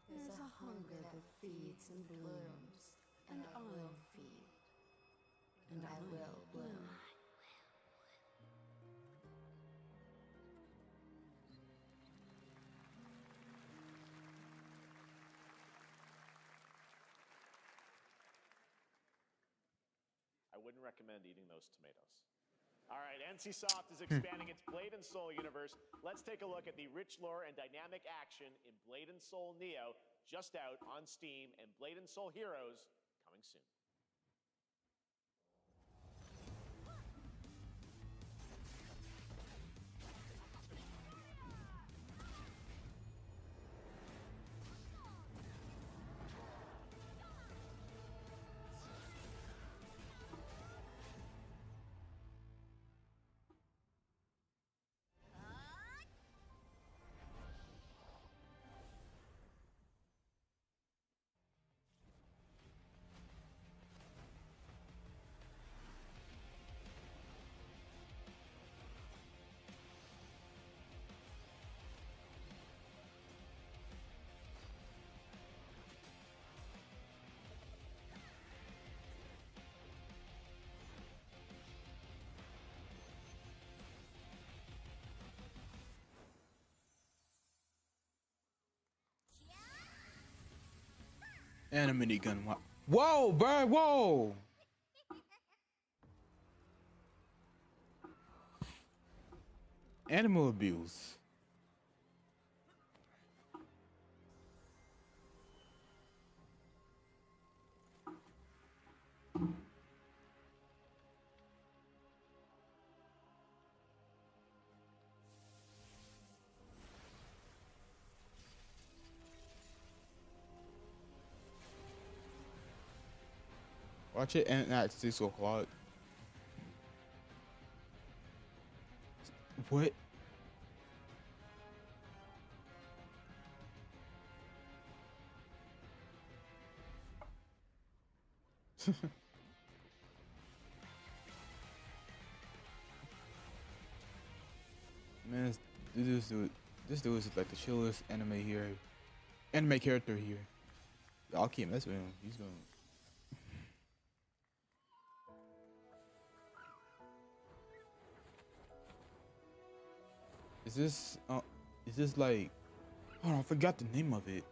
There's a hunger that feeds and blooms, and I'll feed, and I will bloom. I wouldn't recommend eating those tomatoes. All right, NCSoft is expanding its Blade and Soul universe. Let's take a look at the rich lore and dynamic action in Blade and Soul Neo, just out on Steam, and Blade and Soul Heroes coming soon. And a minigun. Whoa, bro, whoa! Animal abuse. Watch it end at 6 o'clock. What? Man, this dude is like the chillest anime character here. Y'all can't mess with him. He's gonna. Is this like, oh, I forgot the name of it.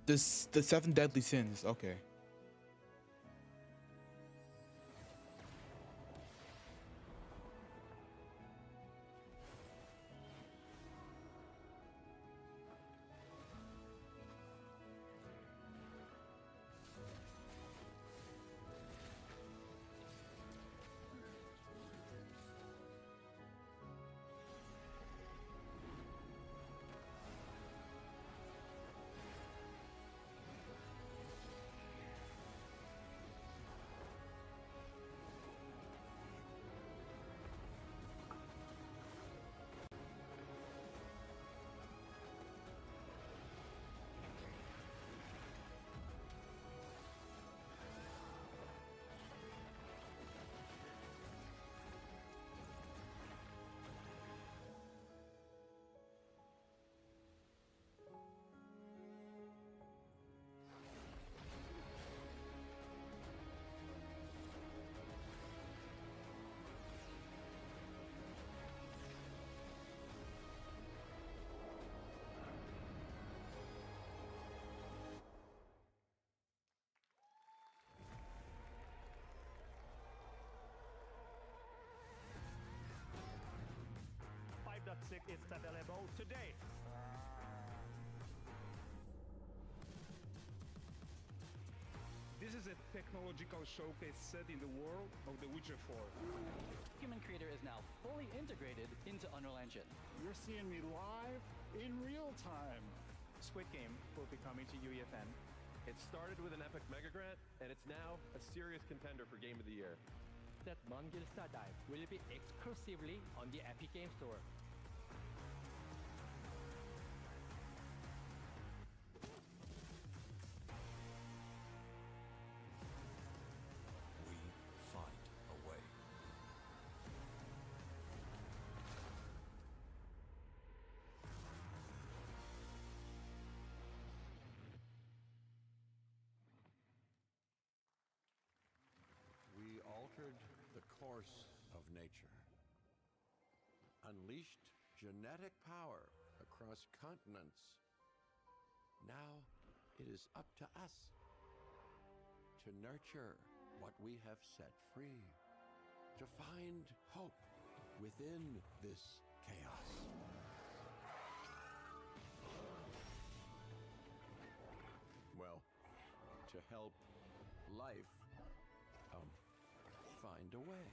The 7 Deadly Sins. Okay. It's available today. This is a technological showcase set in the world of The Witcher 4. Human Creator is now fully integrated into Unreal Engine. You're seeing me live in real time. Squid Game will be coming to UEFN. It started with an epic mega grant, and it's now a serious contender for Game of the Year. That Mongil Star Dive will be exclusively on the Epic Game Store. We find a way. We altered the course of nature, unleashed genetic power across continents. Now it is up to us to nurture what we have set free, to find hope within this chaos. Well, to help life find a way.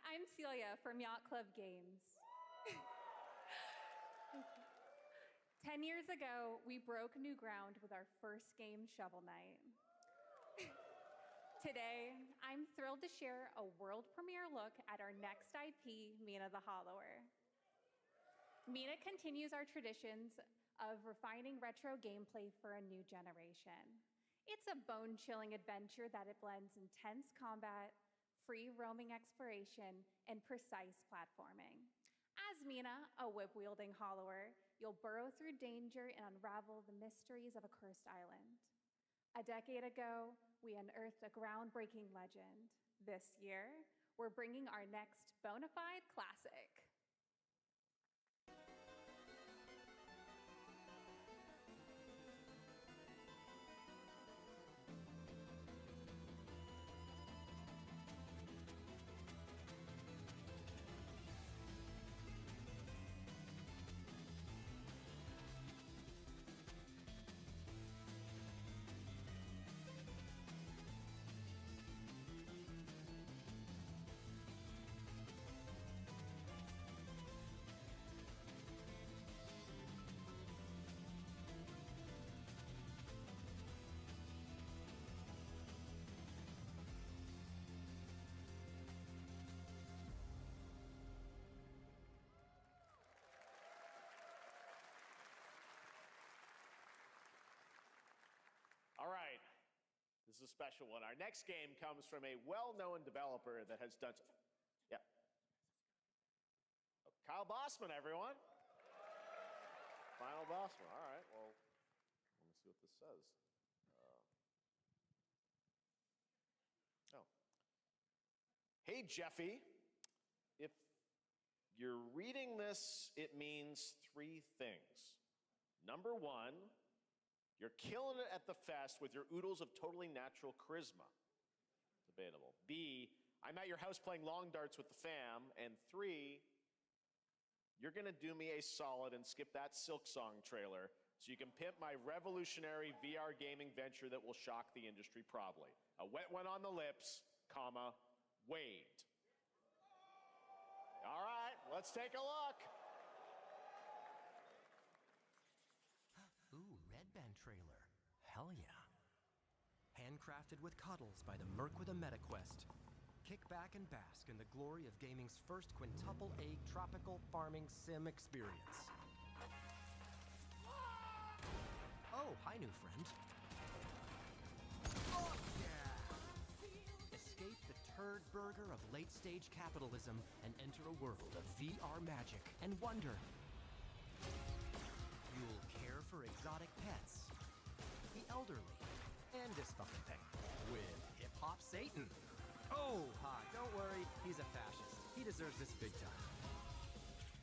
I'm Celia from Yacht Club Games. 10 years ago, we broke new ground with our first game, Shovel Knight. Today, I'm thrilled to share a world premiere look at our next IP, Mina the Hollower. Mina continues our traditions of refining retro gameplay for a new generation. It's a bone-chilling adventure that it blends intense combat, free roaming exploration, and precise platforming. As Mina, a whip-wielding hollower, you'll burrow through danger and unravel the mysteries of a cursed island. A decade ago, we unearthed a groundbreaking legend. This year, we're bringing our next bona fide classic. All right, this is a special one. Our next game comes from a well-known developer that has done. Yeah. Oh, Kyle Bossman, everyone. Final Bossman. All right. Well, let me see what this says. Oh. Hey, Jeffy. If you're reading this, it means three things. Number one, you're killing it at the fest with your oodles of totally natural charisma. Debatable. B, I'm at your house playing long darts with the fam. And 3, you're going to do me a solid and skip that Silk Song trailer so you can pimp my revolutionary VR gaming venture that will shock the industry probably. A wet one on the lips, comma, Wade. All right, let's take a look. Ooh, Red Band trailer. Hell yeah. Handcrafted with cuddles by the Merc with a MetaQuest. Kick back and bask in the glory of gaming's first quintuple A tropical farming sim experience. Oh, hi, new friend. Oh, yeah! escape the turd burger of late-stage capitalism and enter a world of VR magic and wonder. You'll care for exotic pets, the elderly, and dysfunction with Hip-Hop Satan. Oh, hi, don't worry, he's a fascist. He deserves this big time.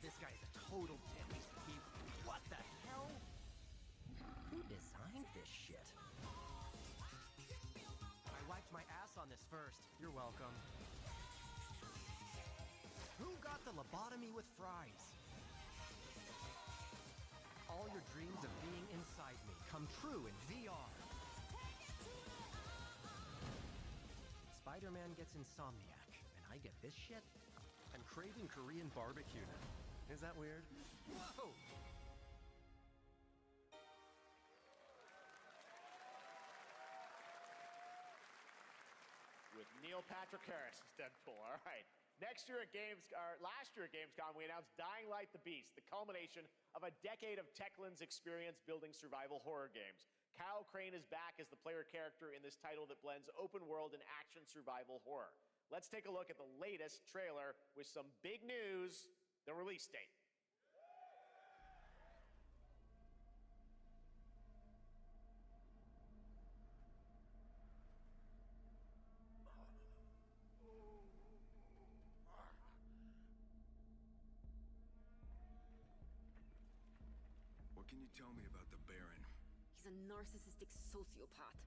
This guy's a total dick. What the hell? Who designed this shit? I wiped my ass on this first. You're welcome. Who got the lobotomy with fries? All your dreams of being inside me come true in VR. Spider-Man gets Insomniac, and I get this shit? I'm craving Korean barbecue now. Is that weird? Whoa! With Neil Patrick Harris as Deadpool. All right. Last year at Gamescom, we announced Dying Light: The Beast, the culmination of a decade of Techland's experience building survival horror games. Kyle Crane is back as the player character in this title that blends open world and action survival horror. Let's take a look at the latest trailer with some big news, the release date. What can you tell me about the Baron? He's a narcissistic sociopath.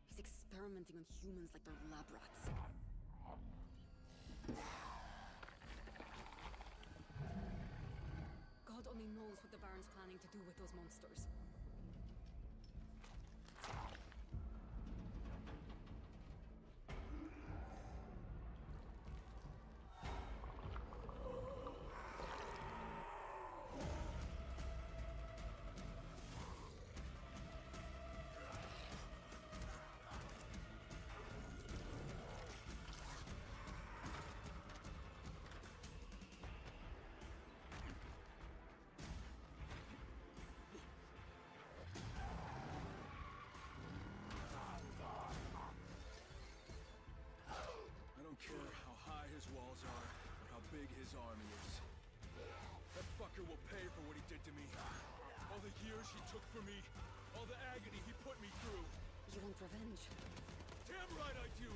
He's experimenting on humans like they're lab rats. God only knows what the Baron's planning to do with those monsters. Care how high his walls are, or how big his army is. That fucker will pay for what he did to me. All the years he took from me, all the agony he put me through. You want revenge? Damn right I do!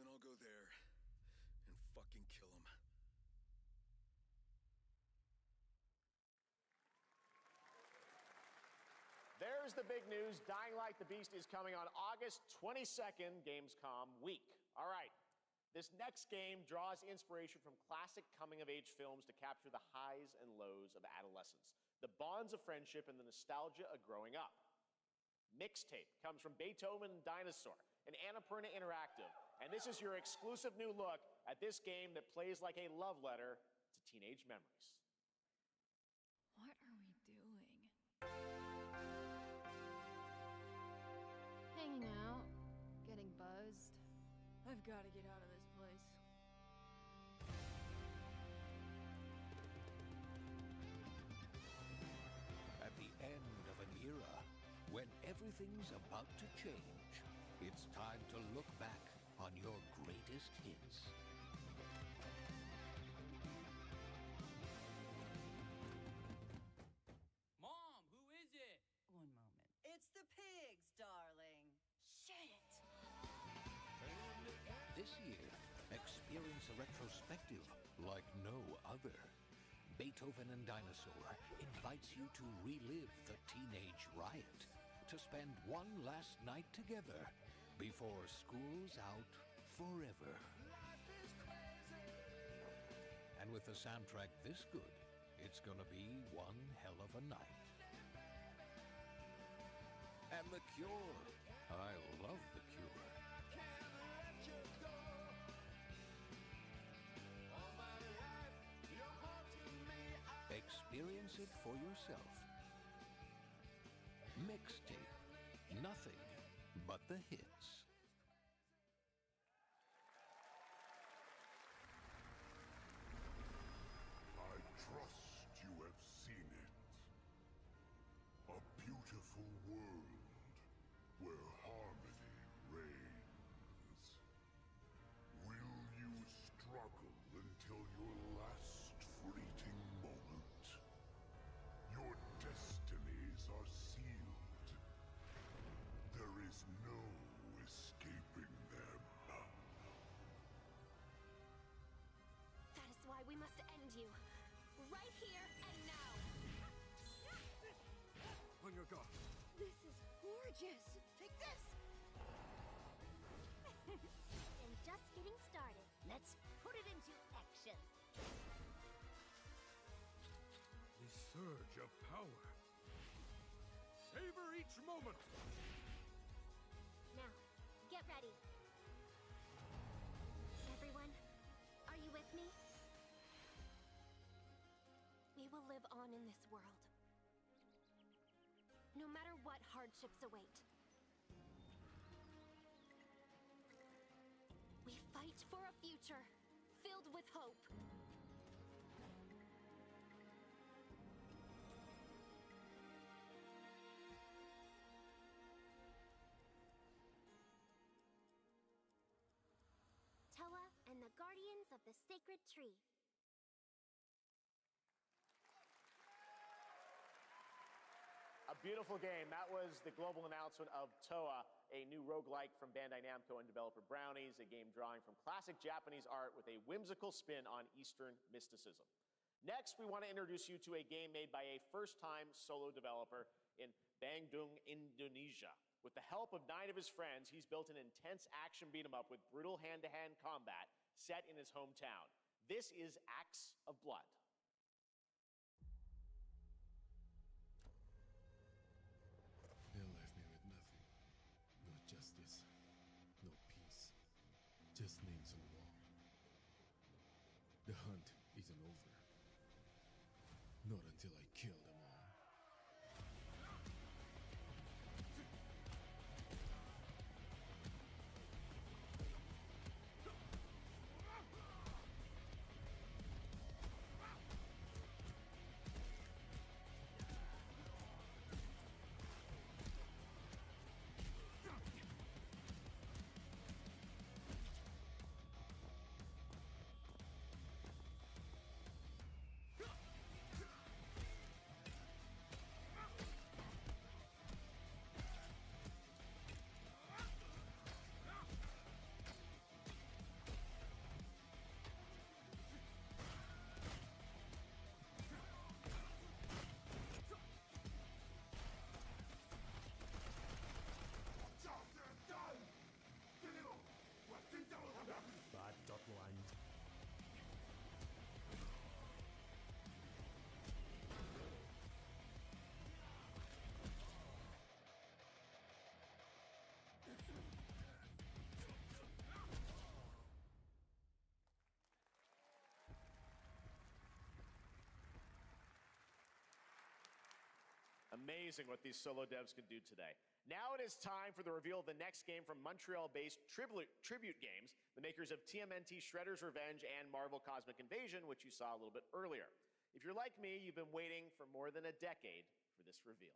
Then I'll go there and fucking kill him. There's the big news. Dying Light: The Beast is coming on August 22nd, Gamescom week. All right. This next game draws inspiration from classic coming-of-age films to capture the highs and lows of adolescence, the bonds of friendship, and the nostalgia of growing up. Mixtape comes from Beethoven and Dinosaur, and Annapurna Interactive. And this is your exclusive new look at this game that plays like a love letter to teenage memories. What are we doing? Hanging out, getting buzzed. I've got to get out of this place. At the end of an era, when everything's about to change, it's time to look back on your greatest hits. Mom, who is it? One moment. It's the pigs, darling. Shit! This year, experience a retrospective like no other. Beethoven and Dinosaur invites you to relive the teenage riot, to spend one last night together before school's out forever. And with a soundtrack this good, it's gonna be one hell of a night. And The Cure. I love The Cure. Experience it for yourself. Mixtape. Nothing but the hits. I trust you have seen it. A beautiful world where harmony reigns. Will you struggle until your last fleeting moment? Your destinies are sealed. There is no escaping them. That is why we must end you. Right here and now. On your guard. This is gorgeous. Take this. And just getting started. Let's put it into action. The surge of power. Savor each moment. Now, get ready. Everyone, are you with me? We will live on in this world. No matter what hardships await. We fight for a future filled with hope. Toa and the Guardians of the Sacred Tree. A beautiful game. That was the global announcement of Toa, a new roguelike from Bandai Namco and developer Brownies, a game drawing from classic Japanese art with a whimsical spin on Eastern mysticism. Next, we want to introduce you to a game made by a first-time solo developer in Bandung, Indonesia. With the help of 9 of his friends, he's built an intense action beat-em-up with brutal hand-to-hand combat set in his hometown. This is Axe of Blood. They left me with nothing. No justice, no peace, just names on the wall. The hunt isn't over. Not until I kill them all. Bad.1. Amazing what these solo devs can do today. Now it is time for the reveal of the next game from Montreal-based Tribute Games, the makers of TMNT Shredder's Revenge and Marvel Cosmic Invasion, which you saw a little bit earlier. If you're like me, you've been waiting for more than a decade for this reveal.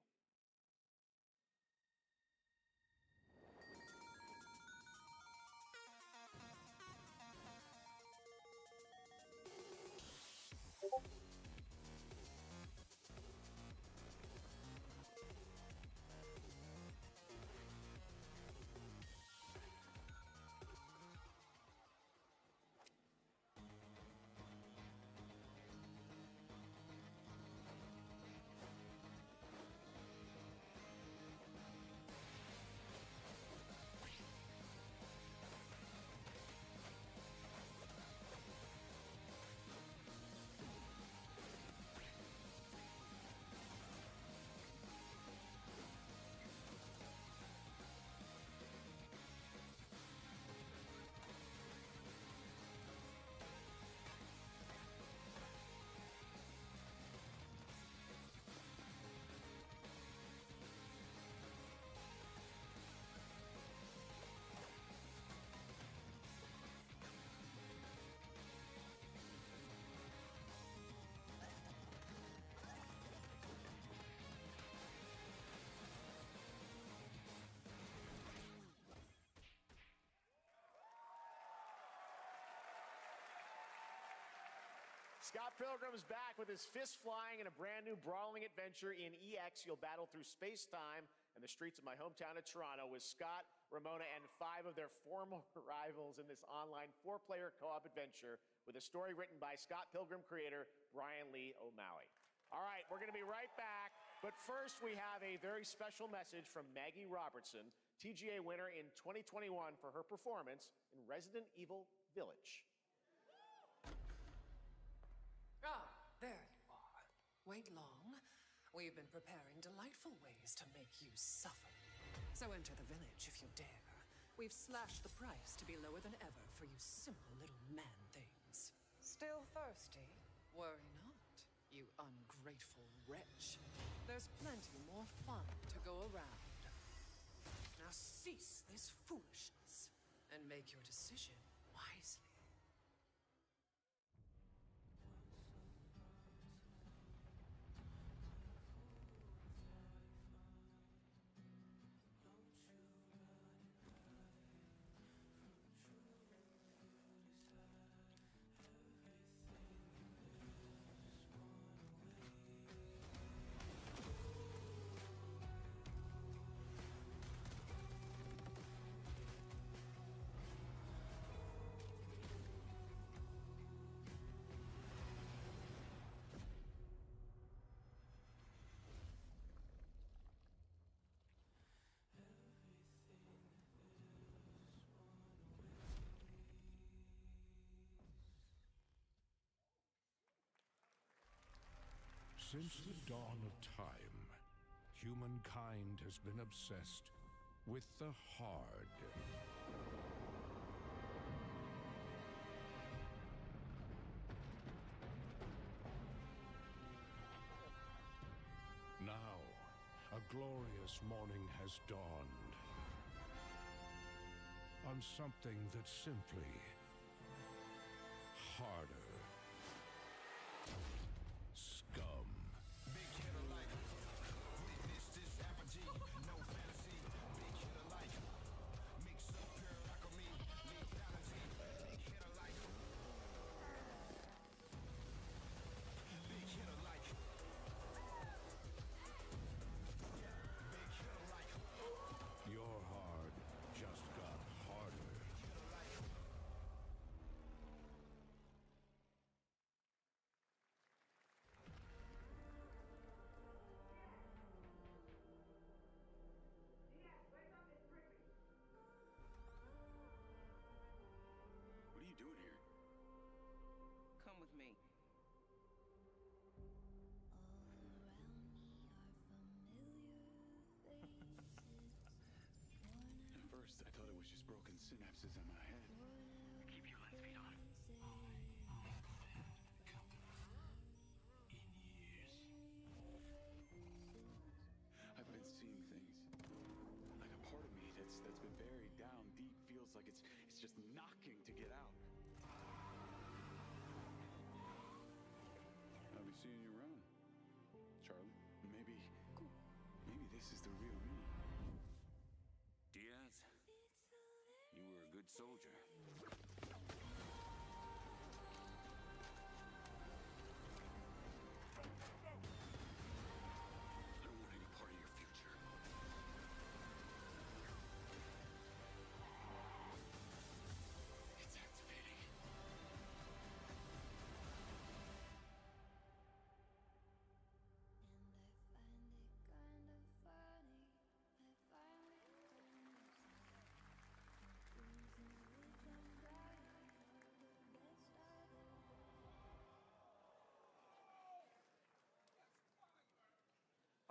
Scott Pilgrim is back with his fists flying in a brand new brawling adventure in EX. You'll battle through space-time and the streets of my hometown of Toronto with Scott, Ramona, and 5 of their former rivals in this online 4-player co-op adventure with a story written by Scott Pilgrim creator Brian Lee O'Malley. All right, we're going to be right back, but first we have a very special message from Maggie Robertson, TGA winner in 2021 for her performance in Resident Evil Village. Ah, there you are. Wait long. We've been preparing delightful ways to make you suffer. So enter the village if you dare. We've slashed the price to be lower than ever for you simple little man things. Still thirsty? Worry not, you ungrateful wretch. There's plenty more fun to go around. Now cease this foolishness and make your decision wisely. Since the dawn of time, humankind has been obsessed with the hard. Now, a glorious morning has dawned on something that's simply harder. Scum. Big hitter like weakness, this apogee, no fantasy. Big hitter like mix up pure alchemy, lethality. Big hitter like big hitter like big hitter like your hard just got harder. What are you doing here? Come with me. At first, I thought it was just broken synapses in my head. Keep your lens feed on. I've been seeing things. Like a part of me that's been buried down deep feels like it's just knocking to get out. I'll be seeing you around, Charlie. Maybe this is the real me. Diaz, you were a good soldier. I don't want any part of your future. It's activating.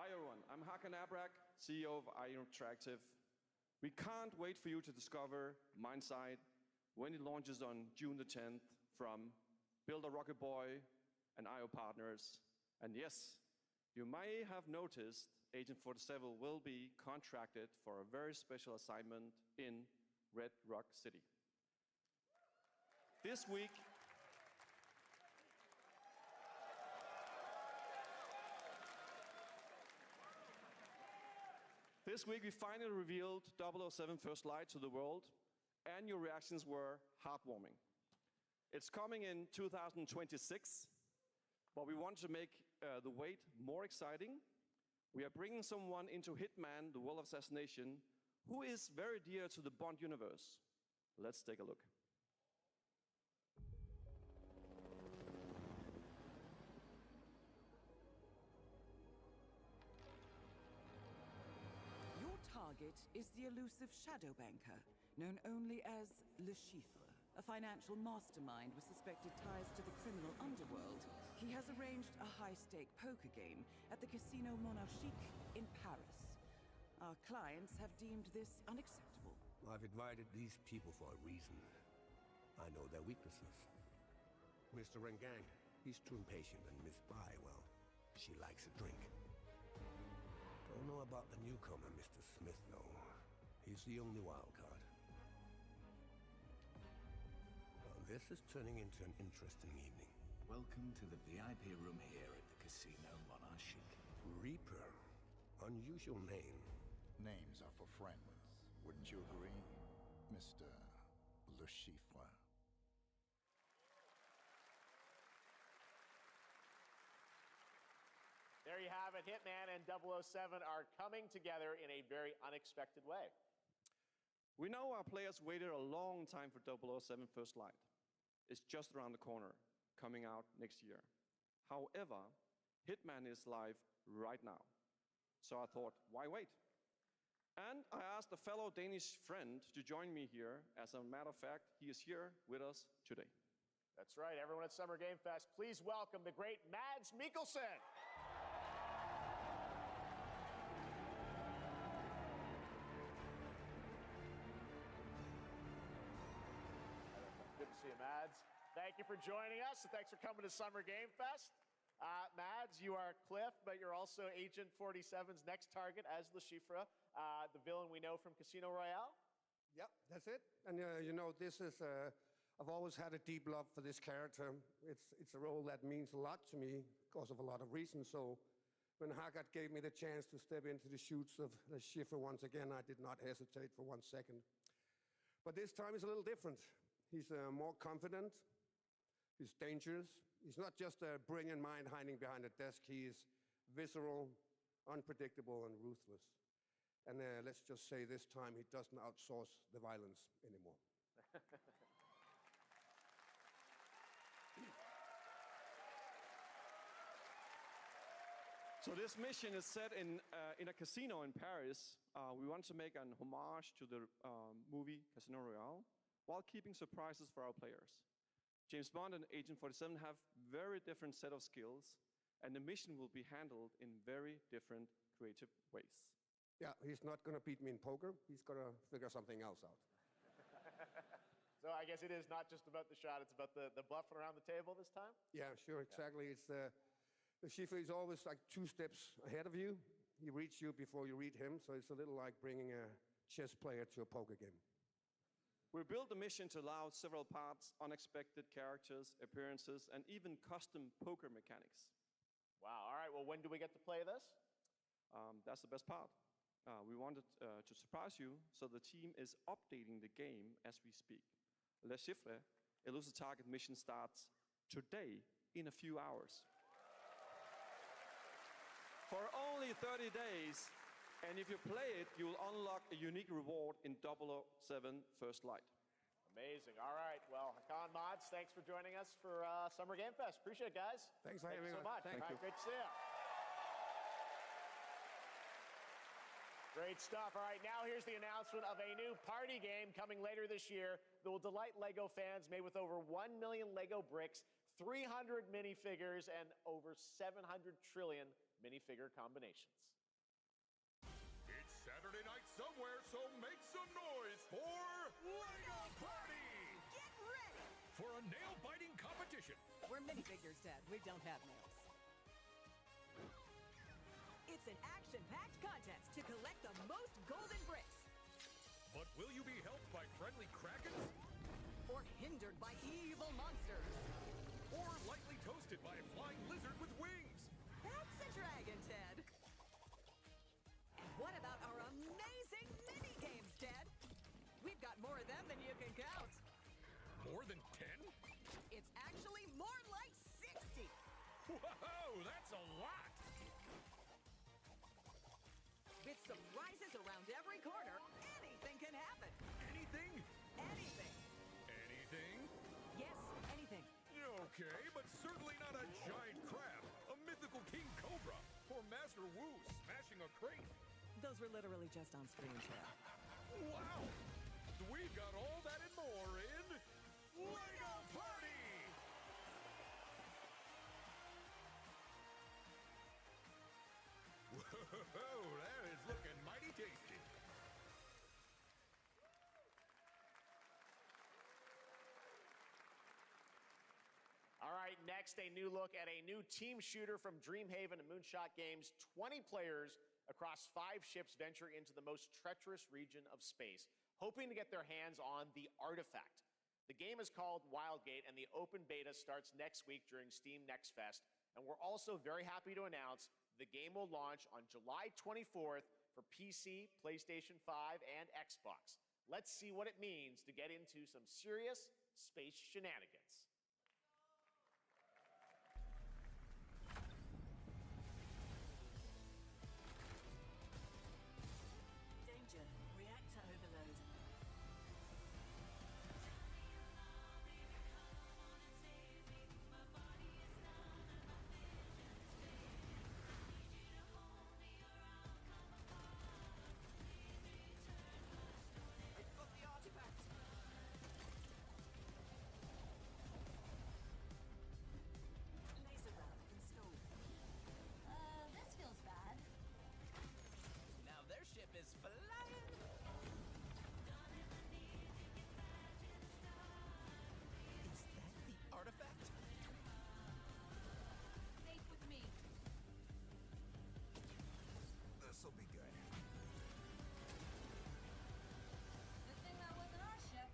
Hi everyone, I'm Hakan Abrak, CEO of IO Interactive. We can't wait for you to discover Mindside when it launches on June the 10th from Builder Rocket Boy and IO partners. And yes, you may have noticed Agent 47 will be contracted for a very special assignment in Red Rock City. This week, we finally revealed 007 First Light to the world, and your reactions were heartwarming. It's coming in 2026, but we want to make the wait more exciting. We are bringing someone into Hitman, the World of Assassination, who is very dear to the Bond universe. Let's take a look. Your target is the elusive Shadow Banker, known only as Le Chiffre, a financial mastermind with suspected ties to the criminal underworld. He has arranged a high-stake poker game at the Casino Monarchique in Paris. Our clients have deemed this unacceptable. I've invited these people for a reason. I know their weaknesses. Mr. Rengang, he's too impatient, and Miss Bai, well, she likes a drink. Don't know about the newcomer, Mr. Smith, though. He's the only wild card. Well, this is turning into an interesting evening. Welcome to the VIP room here at the Casino Monarchique. Reaper. Unusual name. Names are for friends. Wouldn't you agree, Mr. Le Chiffre? There you have it. Hitman and 007 are coming together in a very unexpected way. We know our players waited a long time for 007 First Light. It's just around the corner, coming out next year. However, Hitman is live right now. So I thought, why wait? And I asked a fellow Danish friend to join me here. As a matter of fact, he is here with us today. That's right. Everyone at Summer Game Fest, please welcome the great Mads Mikkelsen. Good to see you, Mads. Thank you for joining us, and thanks for coming to Summer Game Fest. Mads, you are Cliff, but you're also Agent 47's next target as Le Chiffre, the villain we know from Casino Royale. Yep, that's it. And you know, this is, I've always had a deep love for this character. It's a role that means a lot to me because of a lot of reasons. So when Haggard gave me the chance to step into the shoots of Le Chiffre once again, I did not hesitate for 1 second. But this time is a little different. He's more confident. He's dangerous. He's not just a brilliant mind hiding behind a desk. He is visceral, unpredictable, and ruthless. And let's just say this time he doesn't outsource the violence anymore. So this mission is set in a casino in Paris. We want to make an homage to the movie Casino Royale while keeping surprises for our players. James Bond and Agent 47 have very different set of skills, and the mission will be handled in very different creative ways. Yeah, he's not going to beat me in poker. He's going to figure something else out. So I guess it is not just about the shot, it's about the bluffing around the table this time? Yeah, sure, exactly. It's the Chiffre is always like 2 steps ahead of you. He reads you before you read him, so it's a little like bringing a chess player to a poker game. We built the mission to allow several parts, unexpected characters, appearances, and even custom poker mechanics. Wow, all right, well, when do we get to play this? That's the best part. We wanted to surprise you, so the team is updating the game as we speak. Le Chiffre, Elusive Target mission starts today in a few hours. For only 30 days, and if you play it, you will unlock a unique reward in 007 First Light. Amazing. All right. Well, Hakan, Mads, thanks for joining us for Summer Game Fest. Appreciate it, guys. Thanks for having me. So much. Thank you. Great to see you. Great stuff. All right, now here's the announcement of a new party game coming later this year that will delight LEGO fans, made with over 1 million LEGO bricks, 300 minifigures, and over 700 trillion minifigure combinations. It's Saturday night somewhere, so make some noise for LEGO Party! Get ready! For a nail-biting competition. We're minifigures, Dad. We don't have nails. It's an action-packed contest to collect the most golden bricks. But will you be helped by friendly krakens? Or hindered by evil monsters. Or lightly toasted by a flying lizard with wings? That's a dragon, Ted. And what about our amazing mini-games, Ted? We've got more of them than you can count. More than 10? It's actually more like 60. Whoa, that's a lot! With surprises around every corner, anything can happen. Anything? Anything. Anything? Yes, anything. Okay, but certainly not a giant crab, a mythical king cobra, or Master Wu smashing a crate. Those were literally just on screen, Chad. Wow! We got all that and more in LEGO Party! Whoa, that is looking mighty tasty. All right, next, a new look at a new team shooter from Dreamhaven and Moonshot Games. 20 players across 5 ships venture into the most treacherous region of space, hoping to get their hands on the Artifact. The game is called Wildgate, and the open beta starts next week during Steam Next Fest. And we're also very happy to announce the game will launch on July 24th for PC, PlayStation 5, and Xbox. Let's see what it means to get into some serious space shenanigans. Danger. Reactor overload. I've got the artifact! Laser round installed. This feels bad. Now their ship is flying! Is that the artifact? Safe with me. This'll be good. Good thing that wasn't our ship.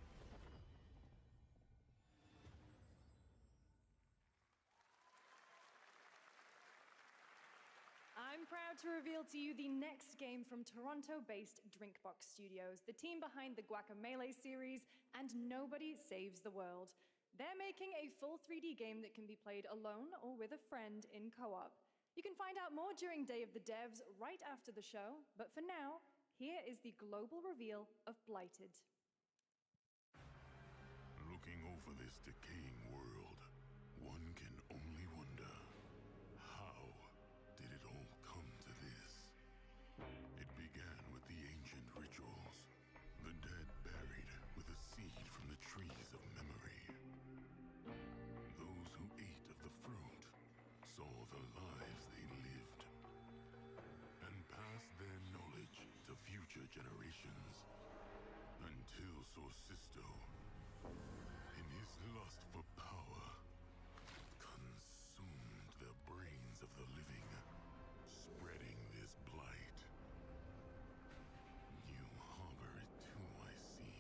I'm proud to reveal to you the next game from Toronto-based Drinkbox Studios, the team behind the Guacamelee series and Nobody Saves the World. They're making a full 3D game that can be played alone or with a friend in co-op. You can find out more during Day of the Devs right after the show, but for now, here is the global reveal of Blighted. Looking over this decaying world, one can only wonder, how did it all come to this? It began with the ancient rituals, the dead buried with a seed from the trees of memory. Those who ate of the fruit saw the lives they lived, and passed their knowledge to future generations, until Sorcisto, in his lust for power, consumed the brains of the living, spreading this blight. You harbor it too, I see.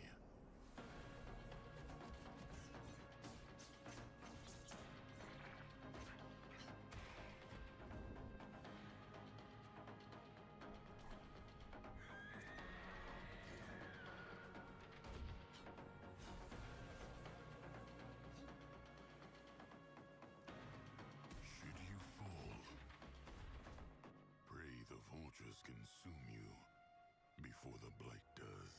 Should you fall, pray the vultures consume you before the blight does.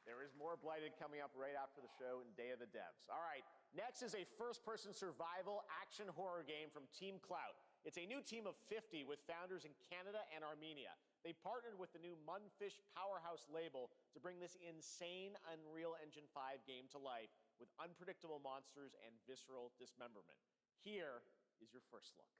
There is more Blighted coming up right after the show in Day of the Devs. All right, next is a first-person survival action horror game from Team Clout. It's a new team of 50 with founders in Canada and Armenia. They partnered with the new Munfish Powerhouse label to bring this insane Unreal Engine 5 game to life with unpredictable monsters and visceral dismemberment. Here is your first look.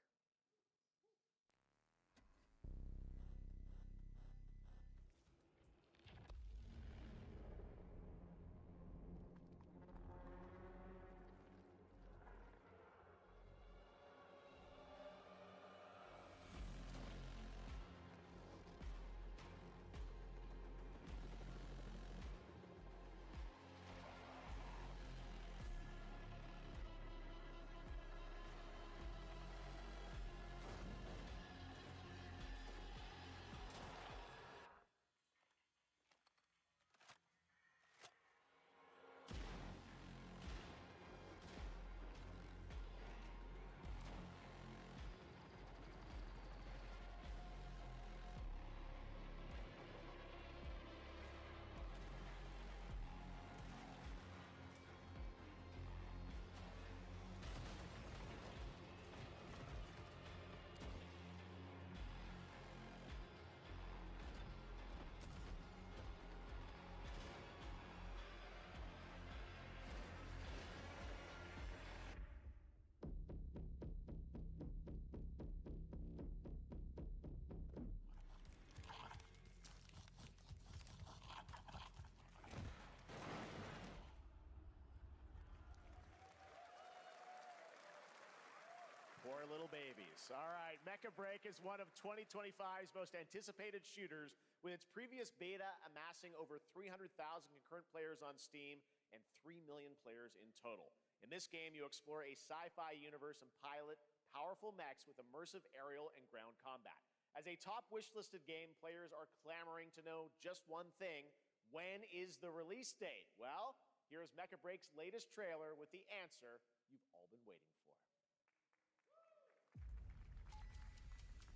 Nice. All right. Mecha Break is one of 2025's most anticipated shooters, with its previous beta amassing over 300,000 concurrent players on Steam and 3 million players in total. In this game, you explore a sci-fi universe and pilot powerful mechs with immersive aerial and ground combat. As a top wishlisted game, players are clamoring to know just one thing: when is the release date? Well, here's Mecha Break's latest trailer with the answer you've all been waiting for.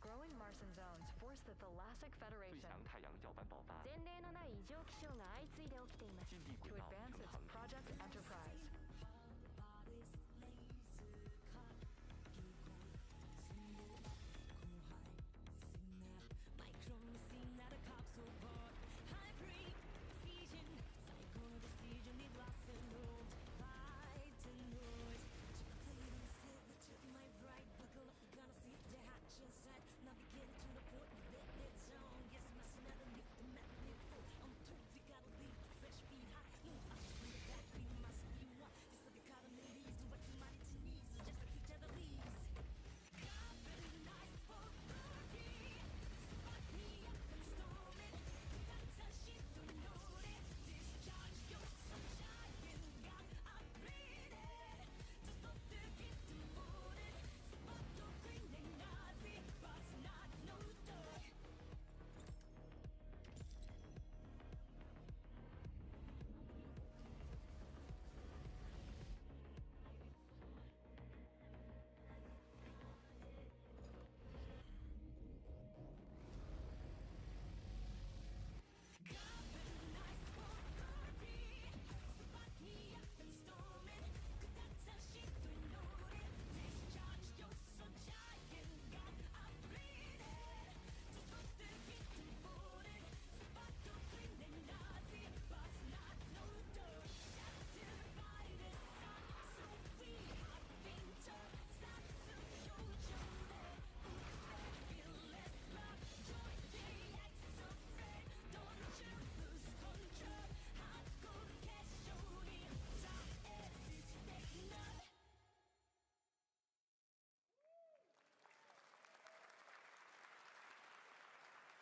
Growing Martian zones force the Thalassic Federation to advance its Project Enterprise.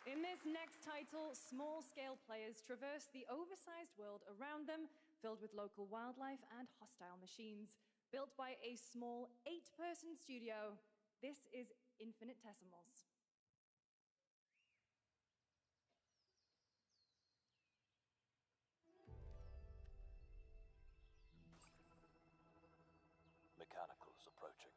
In this next title, small-scale players traverse the oversized world around them, filled with local wildlife and hostile machines. Built by a small 8-person studio, this is Infinitesimals. Mechanicals approaching.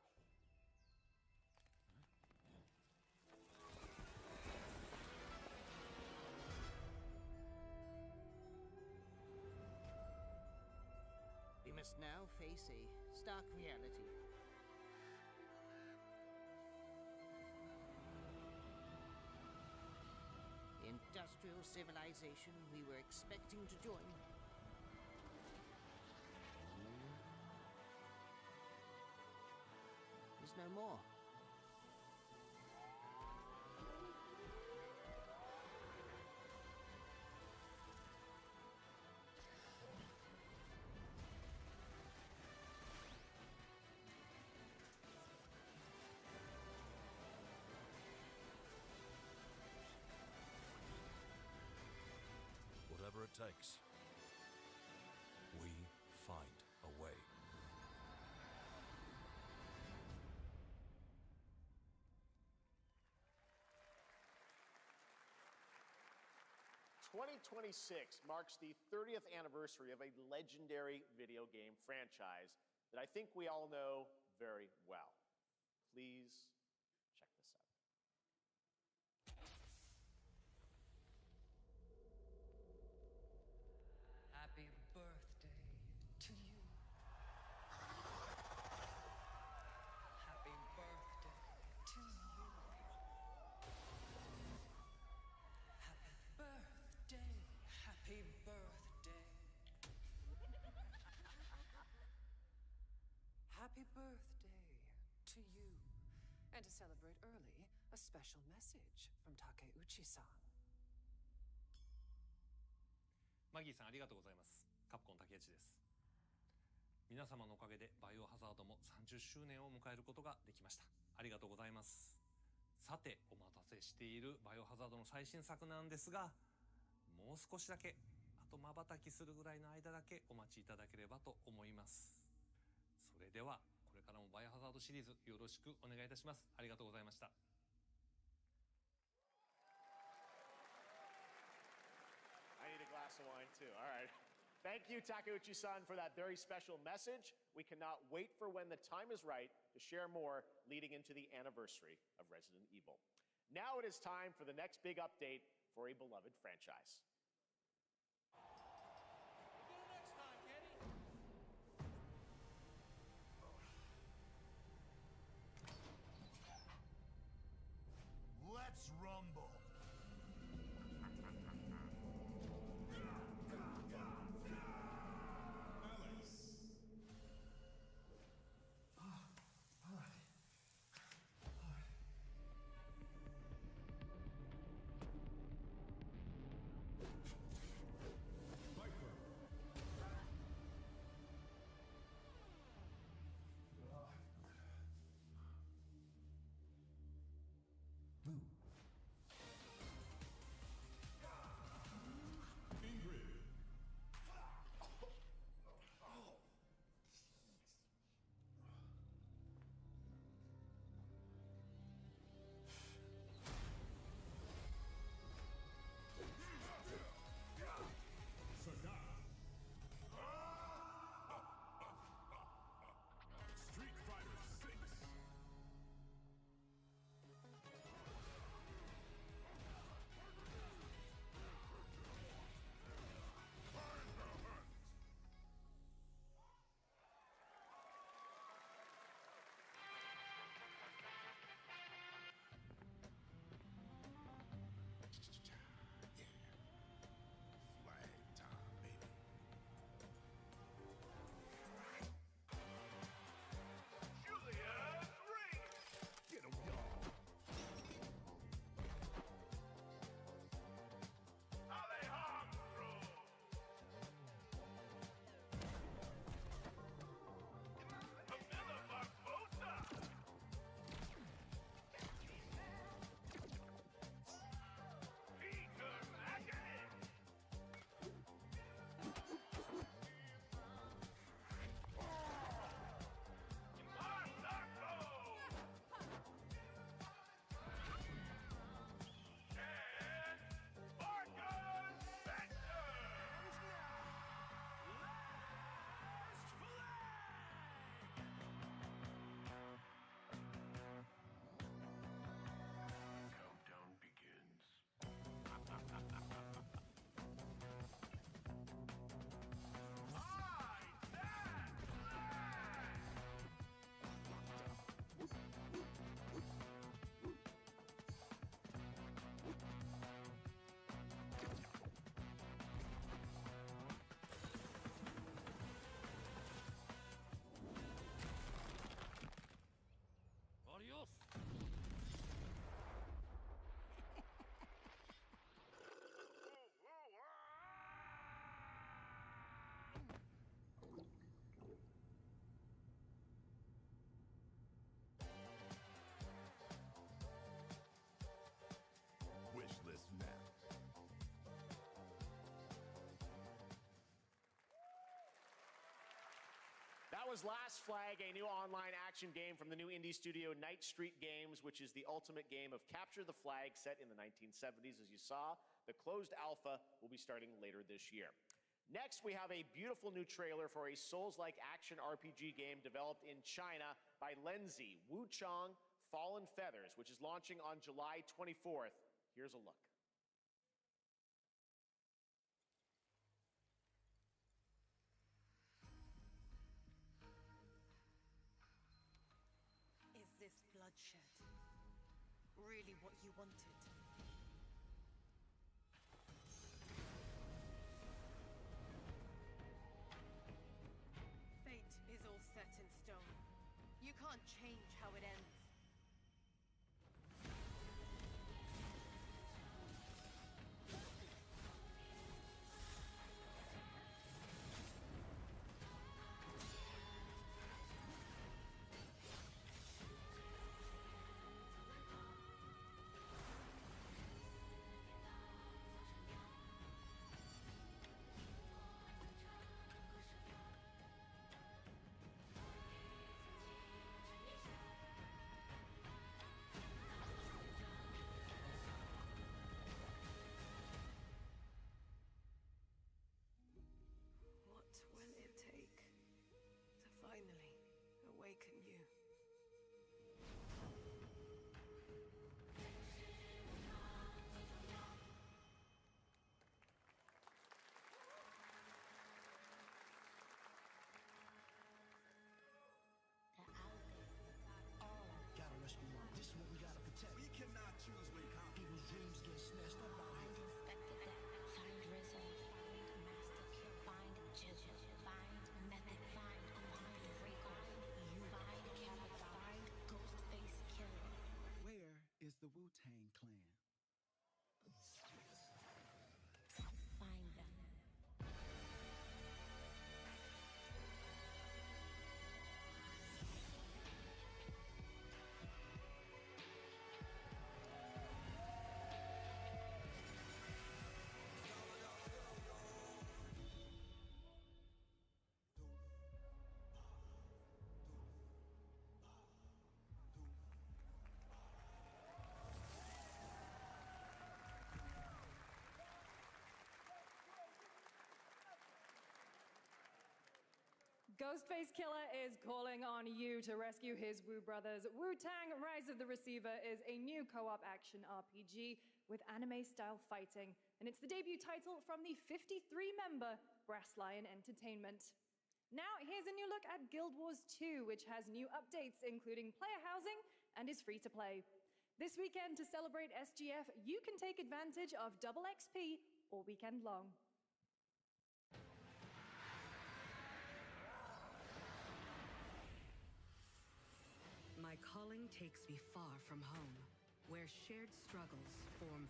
We must now face a stark reality. The industrial civilization we were expecting to join is no more. Whatever it takes, we find a way. "2026 marks the 30th anniversary of a legendary video game franchise that I think we all know very well. Please check this out. Happy birthday to you. Happy birthday to you. Happy birthday. Happy birthday. Happy birthday to you. And to celebrate early, a special message from Takeuchi-san. マギーさんありがとうございます。カプコン竹内です。皆様のおかげでバイオハザードも30周年を迎えることができました。ありがとうございます。さて、お待たせしているバイオハザードの最新作なんですが、もう少しだけ、あと瞬きするぐらいの間だけお待ちいただければと思います。それではこれからもバイオハザードシリーズよろしくお願いいたします。ありがとうございました。I need a glass of wine too. All right. Thank you, Takeuchi-san, for that very special message. We cannot wait for when the time is right to share more leading into the anniversary of Resident Evil. Now it is time for the next big update for a beloved franchise. Let's rumble. That was Last Flag, a new online action game from the new indie studio Night Street Games, which is the ultimate game of capture the flag set in the 1970s. As you saw, the closed alpha will be starting later this year. Next, we have a beautiful new trailer for a Souls-like action RPG game developed in China by Lenzi, Wuchang Fallen Feathers, which is launching on July 24th. Here's a look. Is this bloodshed really what you wanted? Fate is all set in stone. You can't change how it ends. awaken you. Gotta rescue them. This is what we gotta protect. We cannot choose when people's dreams get snatched up by him. Inspector Deck, find Rizzo, find Master Kill, find Jizzle, find Method, find Rico, you find Kappa, find Ghostface Killer. Where is the Wu-Tang Clan? Find them. Ghostface Killer is calling on you to rescue his Wu brothers. Wu-Tang Rise of the Receiver is a new co-op action RPG with anime-style fighting, and it's the debut title from the 53-member Brass Lion Entertainment. Now, here's a new look at Guild Wars 2, which has new updates, including player housing, and is free to play. This weekend, to celebrate SGF, you can take advantage of double XP all weekend long. My calling takes me far from home, where shared struggles form